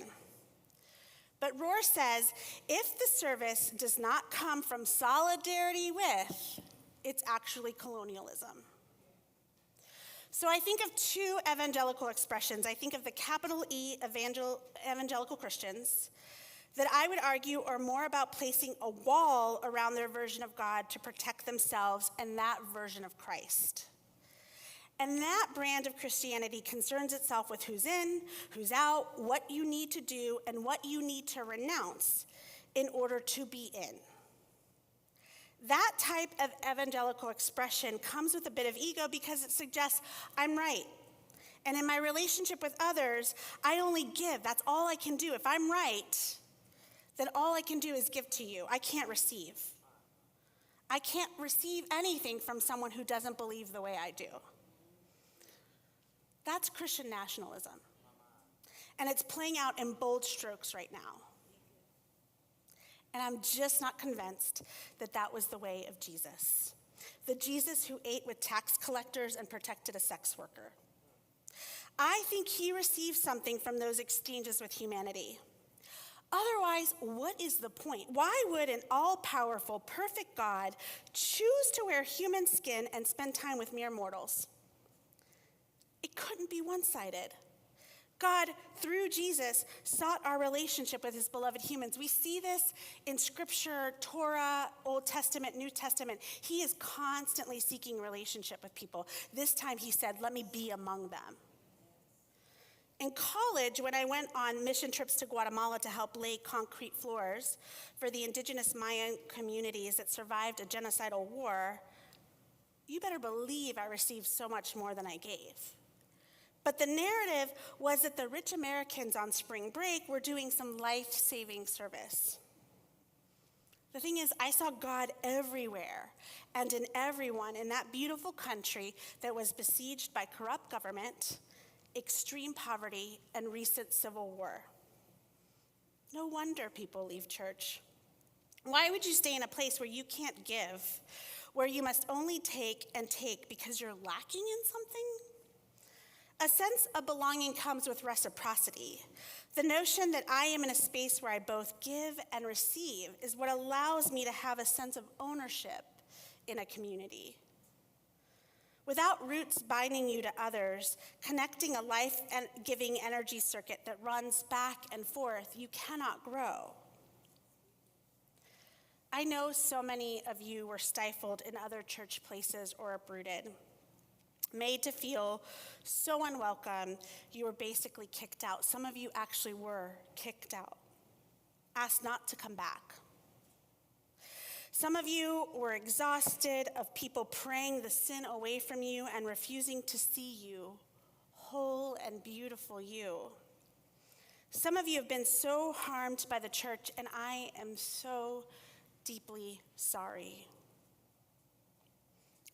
But Rohr says, if the service does not come from solidarity with, it's actually colonialism. So I think of two evangelical expressions. I think of the capital E evangelical Christians that I would argue are more about placing a wall around their version of God to protect themselves and that version of Christ. And that brand of Christianity concerns itself with who's in, who's out, what you need to do, and what you need to renounce in order to be in. That type of evangelical expression comes with a bit of ego because it suggests I'm right. And in my relationship with others, I only give. That's all I can do. If I'm right, then all I can do is give to you. I can't receive. I can't receive anything from someone who doesn't believe the way I do. That's Christian nationalism. And it's playing out in bold strokes right now. And I'm just not convinced that that was the way of Jesus. The Jesus who ate with tax collectors and protected a sex worker. I think he received something from those exchanges with humanity. Otherwise, what is the point? Why would an all-powerful, perfect God choose to wear human skin and spend time with mere mortals? It couldn't be one-sided. God, through Jesus, sought our relationship with his beloved humans. We see this in Scripture, Torah, Old Testament, New Testament. He is constantly seeking relationship with people. This time he said, let me be among them. In college, when I went on mission trips to Guatemala to help lay concrete floors for the indigenous Mayan communities that survived a genocidal war, you better believe I received so much more than I gave. But the narrative was that the rich Americans on spring break were doing some life-saving service. The thing is, I saw God everywhere and in everyone in that beautiful country that was besieged by corrupt government, extreme poverty, and recent civil war. No wonder people leave church. Why would you stay in a place where you can't give, where you must only take and take because you're lacking in something? A sense of belonging comes with reciprocity. The notion that I am in a space where I both give and receive is what allows me to have a sense of ownership in a community. Without roots binding you to others, connecting a life-giving energy circuit that runs back and forth, you cannot grow. I know so many of you were stifled in other church places or uprooted, made to feel so unwelcome, you were basically kicked out. Some of you actually were kicked out, asked not to come back. Some of you were exhausted of people praying the sin away from you and refusing to see you, whole and beautiful you. Some of you have been so harmed by the church, and I am so deeply sorry.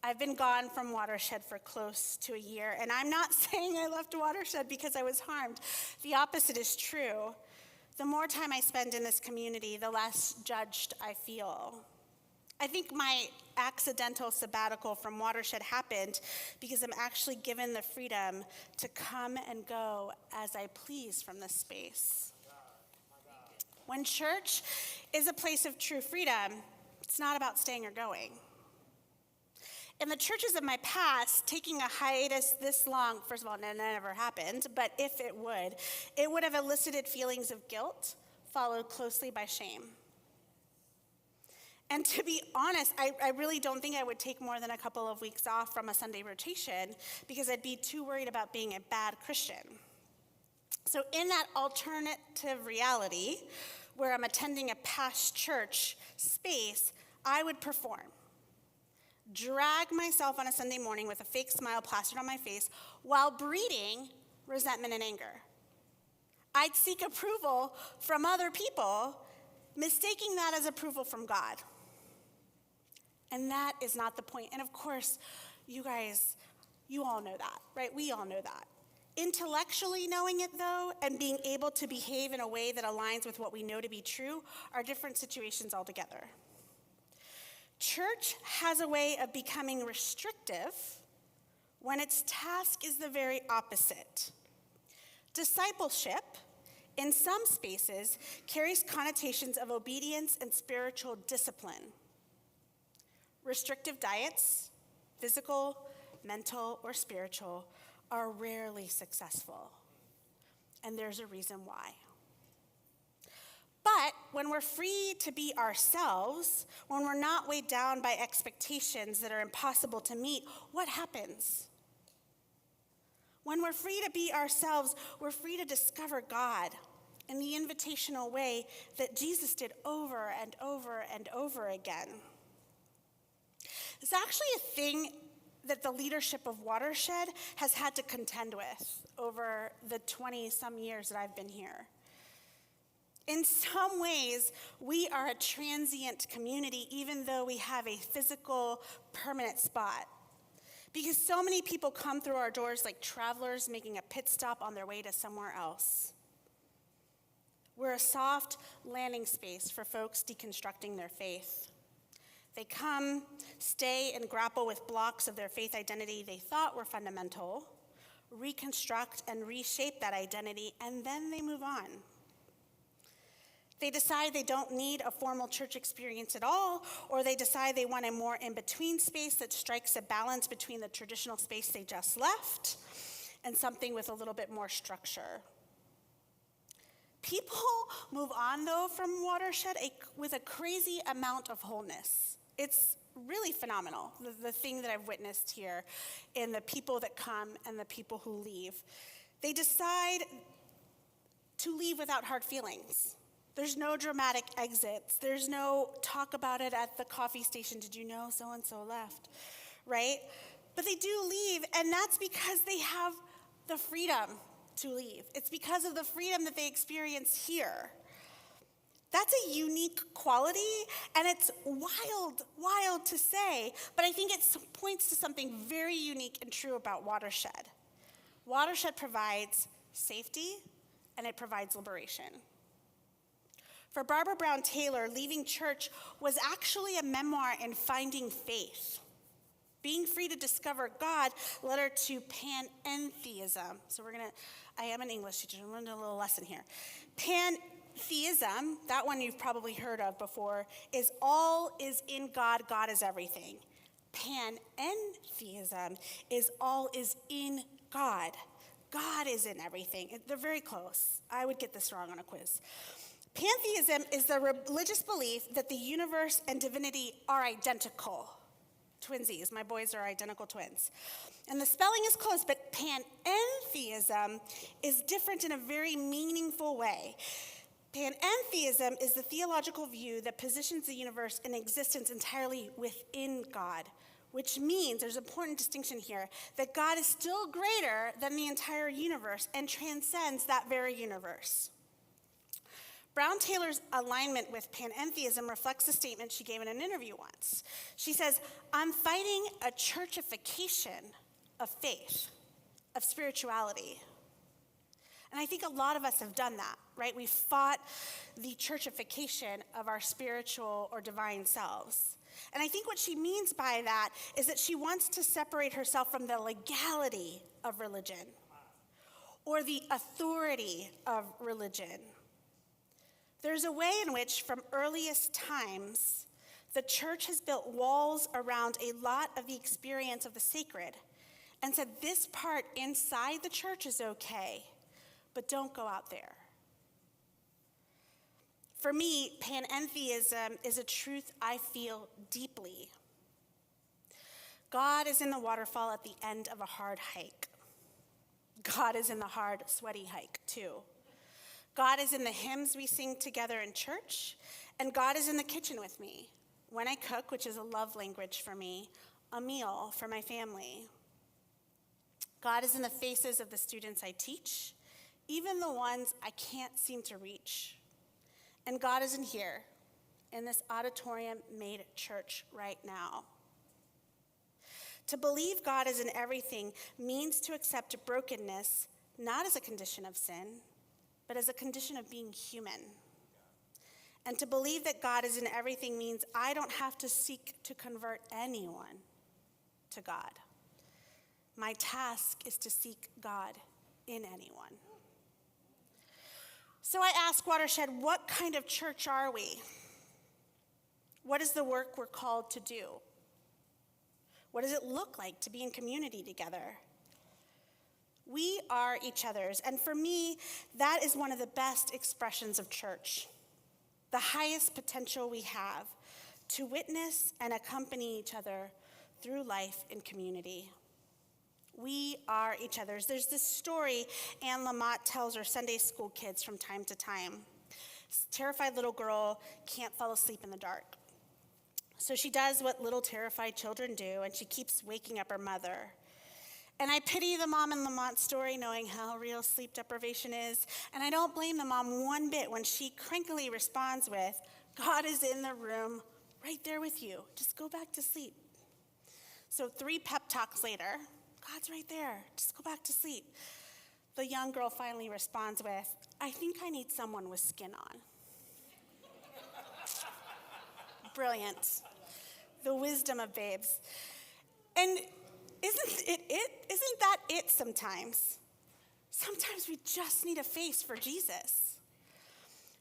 I've been gone from Watershed for close to a year, and I'm not saying I left Watershed because I was harmed. The opposite is true. The more time I spend in this community, the less judged I feel. I think my accidental sabbatical from Watershed happened because I'm actually given the freedom to come and go as I please from this space. When church is a place of true freedom, it's not about staying or going. In the churches of my past, taking a hiatus this long, first of all, that never happened, but if it would have elicited feelings of guilt, followed closely by shame. And to be honest, I really don't think I would take more than a couple of weeks off from a Sunday rotation because I'd be too worried about being a bad Christian. So in that alternative reality, where I'm attending a past church space, I would perform. Drag myself on a Sunday morning with a fake smile plastered on my face while breeding resentment and anger. I'd seek approval from other people, mistaking that as approval from God. And that is not the point. And of course, you guys, you all know that, right? We all know that. Intellectually knowing it, though, and being able to behave in a way that aligns with what we know to be true are different situations altogether. Church has a way of becoming restrictive when its task is the very opposite. Discipleship, in some spaces, carries connotations of obedience and spiritual discipline. Restrictive diets, physical, mental, or spiritual, are rarely successful. And there's a reason why. But when we're free to be ourselves, when we're not weighed down by expectations that are impossible to meet, what happens? When we're free to be ourselves, we're free to discover God in the invitational way that Jesus did over and over and over again. It's actually a thing that the leadership of Watershed has had to contend with over the 20-some years that I've been here. In some ways, we are a transient community, even though we have a physical, permanent spot. Because so many people come through our doors like travelers making a pit stop on their way to somewhere else. We're a soft landing space for folks deconstructing their faith. They come, stay, and grapple with blocks of their faith identity they thought were fundamental, reconstruct and reshape that identity, and then they move on. They decide they don't need a formal church experience at all, or they decide they want a more in-between space that strikes a balance between the traditional space they just left and something with a little bit more structure. People move on, though, from Watershed with a crazy amount of wholeness. It's really phenomenal, the thing that I've witnessed here in the people that come and the people who leave. They decide to leave without hard feelings. There's no dramatic exits. There's no talk about it at the coffee station. Did you know so-and-so left, right? But they do leave, and that's because they have the freedom to leave. It's because of the freedom that they experience here. That's a unique quality, and it's wild to say, but I think it points to something very unique and true about Watershed. Watershed provides safety, and it provides liberation. For Barbara Brown Taylor, leaving church was actually a memoir in finding faith. Being free to discover God led her to panentheism. So I am an English teacher, I'm going to do a little lesson here. Pantheism, that one you've probably heard of before, is all is in God, God is everything. Panentheism is all is in God. God is in everything. They're very close. I would get this wrong on a quiz. Pantheism is the religious belief that the universe and divinity are identical. Twinsies, my boys are identical twins. And the spelling is close, but panentheism is different in a very meaningful way. Panentheism is the theological view that positions the universe in existence entirely within God, which means there's an important distinction here, that God is still greater than the entire universe and transcends that very universe. Brown Taylor's alignment with panentheism reflects a statement she gave in an interview once. She says, "I'm fighting a churchification of faith, of spirituality." And I think a lot of us have done that, right? We've fought the churchification of our spiritual or divine selves. And I think what she means by that is that she wants to separate herself from the legality of religion or the authority of religion. There's a way in which, from earliest times, the church has built walls around a lot of the experience of the sacred and said this part inside the church is okay, but don't go out there. For me, panentheism is a truth I feel deeply. God is in the waterfall at the end of a hard hike. God is in the hard, sweaty hike, too. God is in the hymns we sing together in church, and God is in the kitchen with me when I cook, which is a love language for me, a meal for my family. God is in the faces of the students I teach, even the ones I can't seem to reach. And God is in here, in this auditorium-made church right now. To believe God is in everything means to accept brokenness not as a condition of sin, but as a condition of being human. And to believe that God is in everything means I don't have to seek to convert anyone to God. My task is to seek God in anyone. So I ask Watershed, what kind of church are we? What is the work we're called to do? What does it look like to be in community together? We are each other's, and for me, that is one of the best expressions of church, the highest potential we have to witness and accompany each other through life in community. We are each other's. There's this story Anne Lamott tells her Sunday school kids from time to time. This terrified little girl can't fall asleep in the dark. So she does what little terrified children do, and she keeps waking up her mother. And I pity the mom in Lamont's story, knowing how real sleep deprivation is. And I don't blame the mom one bit when she crankily responds with, "God is in the room, right there with you. Just go back to sleep." So 3 pep talks later, "God's right there. Just go back to sleep." The young girl finally responds with, "I think I need someone with skin on." Brilliant. The wisdom of babes. And isn't that it sometimes? Sometimes we just need a face for Jesus.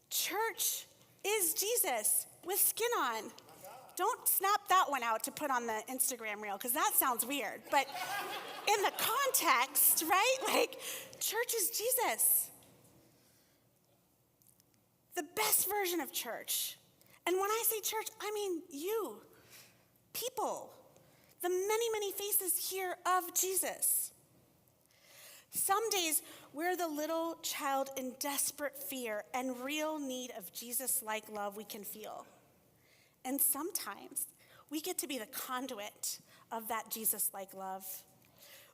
Church is Jesus with skin on. Don't snap that one out to put on the Instagram reel, because that sounds weird. But in the context, right? Like, church is Jesus. The best version of church. And when I say church, I mean you, people, the many, many faces here of Jesus. Some days, we're the little child in desperate fear and real need of Jesus-like love we can feel. And sometimes, we get to be the conduit of that Jesus-like love.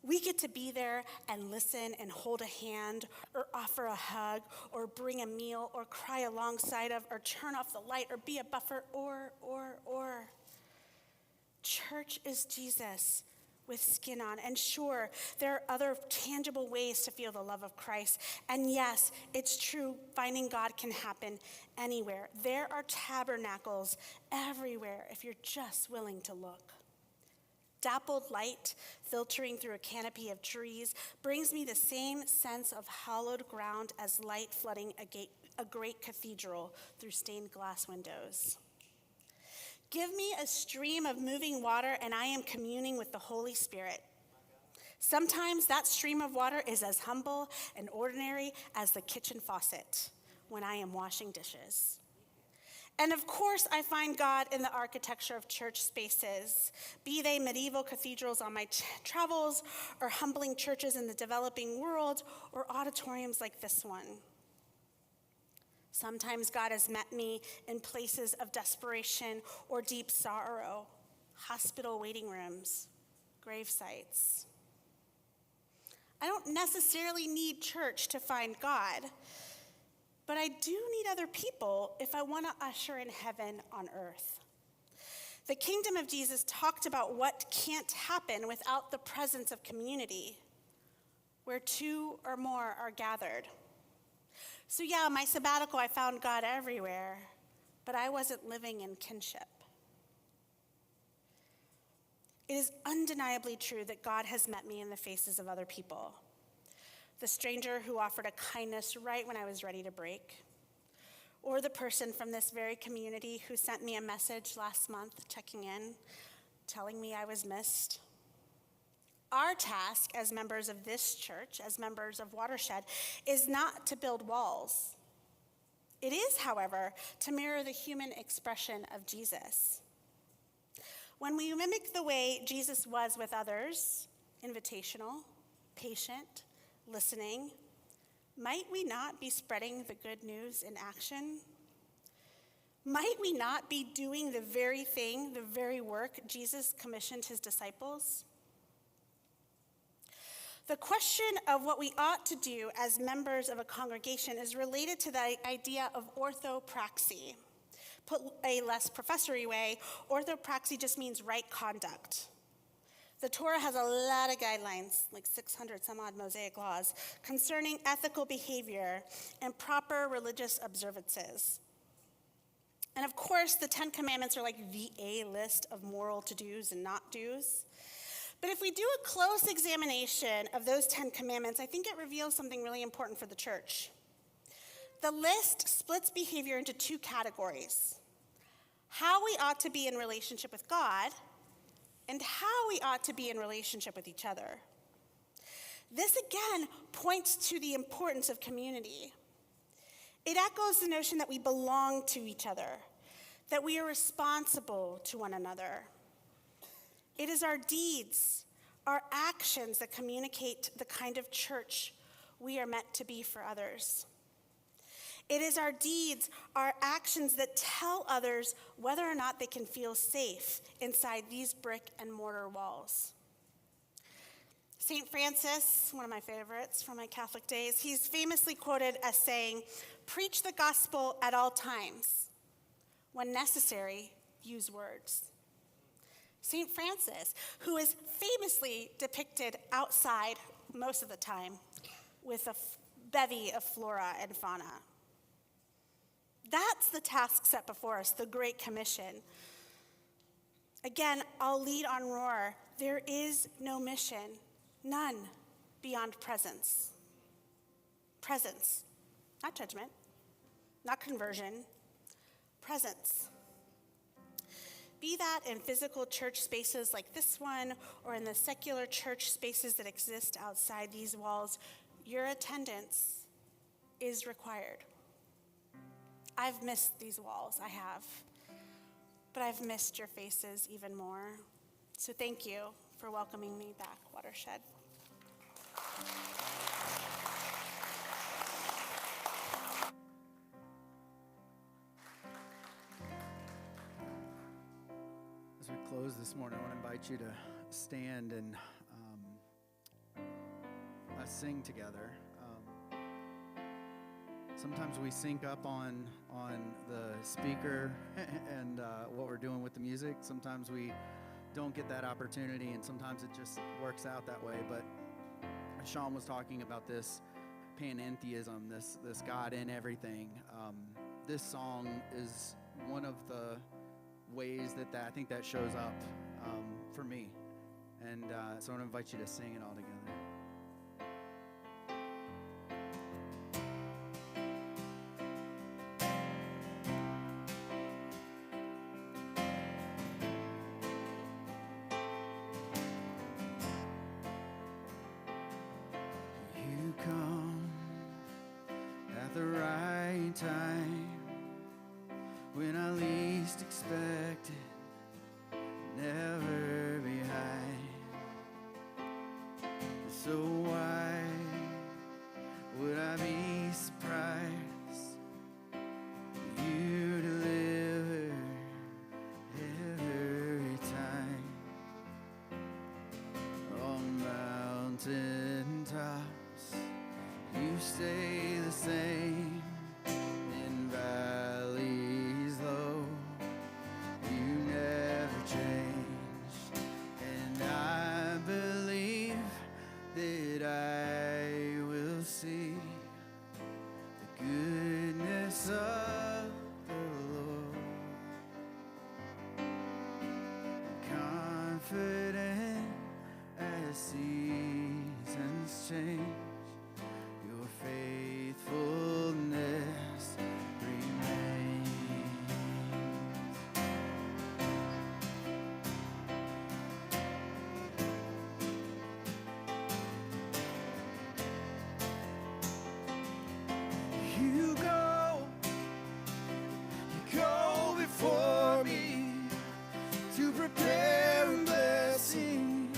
We get to be there and listen and hold a hand or offer a hug or bring a meal or cry alongside of or turn off the light or be a buffer or. Church is Jesus with skin on. And sure, there are other tangible ways to feel the love of Christ. And yes, it's true, finding God can happen anywhere. There are tabernacles everywhere if you're just willing to look. Dappled light filtering through a canopy of trees brings me the same sense of hallowed ground as light flooding a great cathedral through stained glass windows. Give me a stream of moving water and I am communing with the Holy Spirit. Sometimes that stream of water is as humble and ordinary as the kitchen faucet when I am washing dishes. And of course, I find God in the architecture of church spaces, be they medieval cathedrals on my travels, or humbling churches in the developing world, or auditoriums like this one. Sometimes God has met me in places of desperation or deep sorrow, hospital waiting rooms, grave sites. I don't necessarily need church to find God, but I do need other people if I want to usher in heaven on earth. The kingdom of Jesus talked about what can't happen without the presence of community, where two or more are gathered. So yeah, my sabbatical, I found God everywhere, but I wasn't living in kinship. It is undeniably true that God has met me in the faces of other people. The stranger who offered a kindness right when I was ready to break, or the person from this very community who sent me a message last month checking in, telling me I was missed. Our task as members of this church, as members of Watershed, is not to build walls. It is, however, to mirror the human expression of Jesus. When we mimic the way Jesus was with others, invitational, patient, listening, might we not be spreading the good news in action? Might we not be doing the very thing, the very work Jesus commissioned his disciples? The question of what we ought to do as members of a congregation is related to the idea of orthopraxy. Put a less professory way, orthopraxy just means right conduct. The Torah has a lot of guidelines, like 600 some odd Mosaic laws, concerning ethical behavior and proper religious observances. And of course, the 10 Commandments are like the A list of moral to-dos and not-dos. But if we do a close examination of those 10 Commandments, I think it reveals something really important for the church. The list splits behavior into two categories: how we ought to be in relationship with God, and how we ought to be in relationship with each other. This again points to the importance of community. It echoes the notion that we belong to each other, that we are responsible to one another. It is our deeds, our actions that communicate the kind of church we are meant to be for others. It is our deeds, our actions that tell others whether or not they can feel safe inside these brick and mortar walls. St. Francis, one of my favorites from my Catholic days, he's famously quoted as saying, "Preach the gospel at all times. When necessary, use words." St. Francis, who is famously depicted outside most of the time with a bevy of flora and fauna. That's the task set before us, the Great Commission. Again, I'll lead on roar. There is no mission, none, beyond presence. Presence, not judgment, not conversion, presence. Be that in physical church spaces like this one, or in the secular church spaces that exist outside these walls, your attendance is required. I've missed these walls, I have. But I've missed your faces even more. So thank you for welcoming me back, Watershed. As we close this morning, I want to invite you to stand and let's sing together. Sometimes we sync up on the speaker and what we're doing with the music. Sometimes we don't get that opportunity, and sometimes it just works out that way. But Sean was talking about this panentheism, this God in everything. This song is one of the ways that I think that shows up for me. And so I want to invite you to sing it all together. You come at the right time, when I least expect it, never behind. So why would I be surprised mountaintops, you stay the same. In valleys low, you never change. And I believe that I will see the goodness of the Lord. Confident as seasons change, your faithfulness remains. You go before me to prepare a blessing.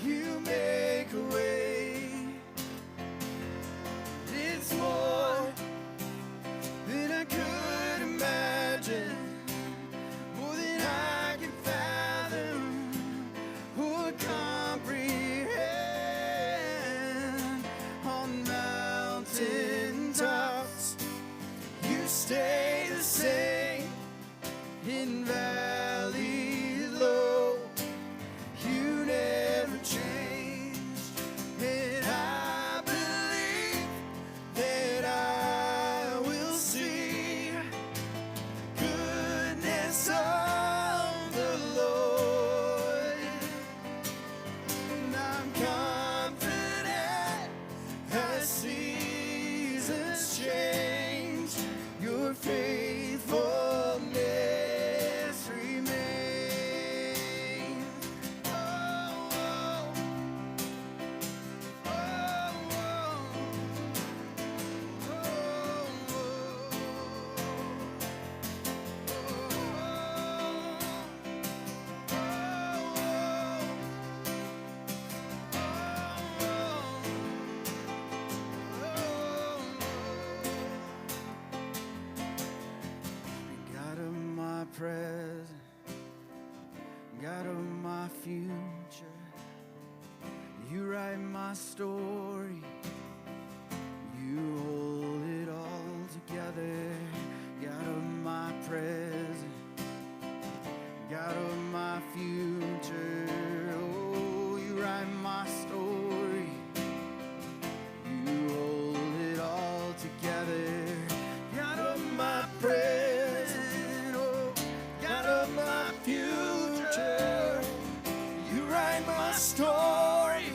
You make a way. It's more than I could imagine, more than I can fathom or comprehend. On mountaintops, you stay the same. In valleys low, you never change. And I believe that I will see the goodness of the Lord. And I'm confident as seasons change, your faithfulness remains. Oh, oh, oh, God of my present, God of my future, you write my story, you hold it all together. God of my present, God of my future, oh, you write my story, you hold it all together. God of my present, oh, God of my future, you write my story,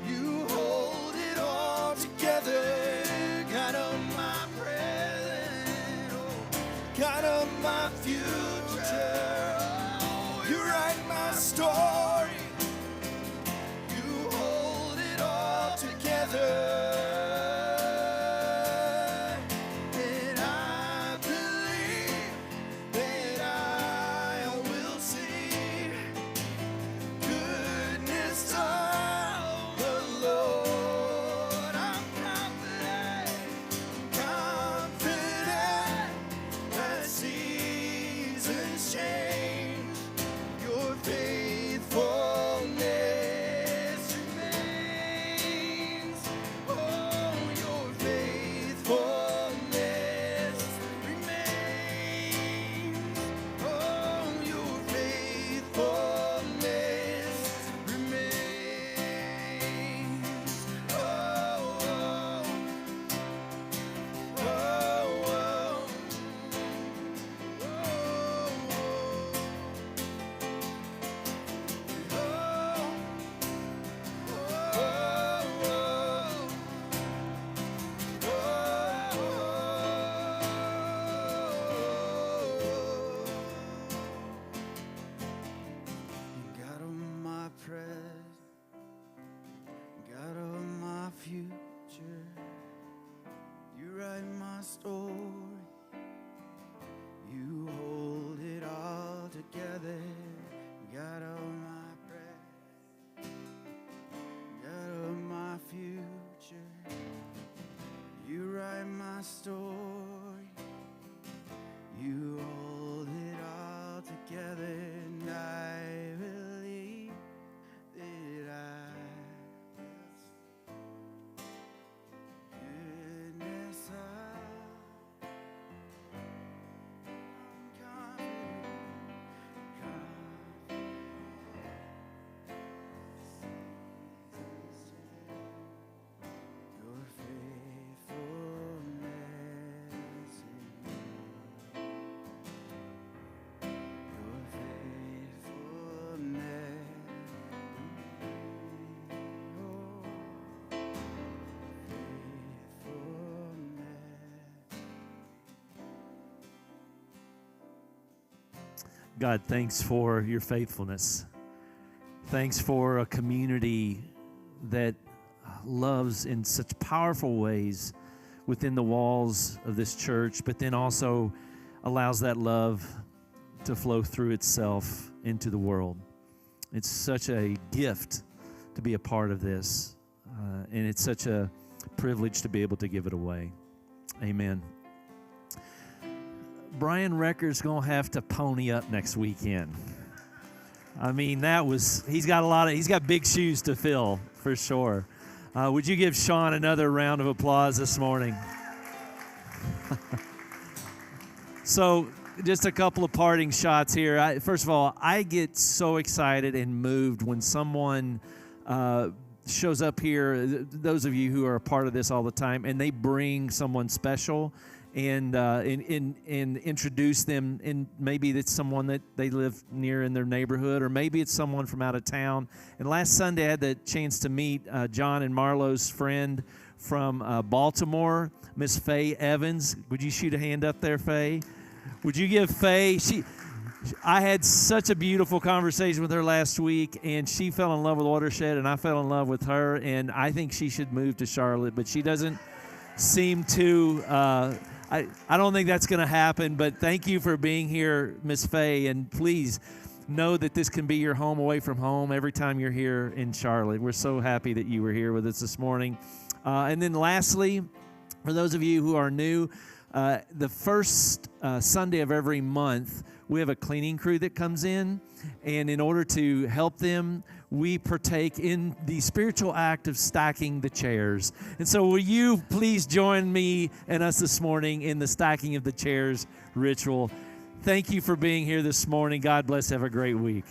you hold it all together. God of my present, oh, God of my future, you write my story, you hold it all together. And I believe that I will see goodness of the Lord. I'm confident that seasons change, your faithfulness remains. Oh, your faithfulness remains. Oh, your faithfulness remains. Oh, oh, oh, God of my present, God of my future, you write my story, you hold it all together. God of my present, God of my future, you write my story, you hold it all together. And I believe that I God, thanks for your faithfulness. Thanks for a community that loves in such powerful ways within the walls of this church, but then also allows that love to flow through itself into the world. It's such a gift to be a part of this, and it's such a privilege to be able to give it away. Amen. Brian Recker's going to have to pony up next weekend. I mean, he's got big shoes to fill for sure. Would you give Sean another round of applause this morning? So, just a couple of parting shots here. First of all, I get so excited and moved when someone shows up here, those of you who are a part of this all the time, and they bring someone special and introduce them, and maybe it's someone that they live near in their neighborhood, or maybe it's someone from out of town. And last Sunday I had the chance to meet John and Marlo's friend from Baltimore, Miss Faye Evans. Would you shoot a hand up there, Faye? Would you give Faye, I had such a beautiful conversation with her last week, and she fell in love with Watershed, and I fell in love with her, and I think she should move to Charlotte, but she doesn't seem to, I don't think that's going to happen, but thank you for being here, Miss Faye, and please know that this can be your home away from home every time you're here in Charlotte. We're so happy that you were here with us this morning. And then lastly, for those of you who are new, the first Sunday of every month, we have a cleaning crew that comes in, and in order to help them, we partake in the spiritual act of stacking the chairs. And so will you please join me and us this morning in the stacking of the chairs ritual. Thank you for being here this morning. God bless. Have a great week.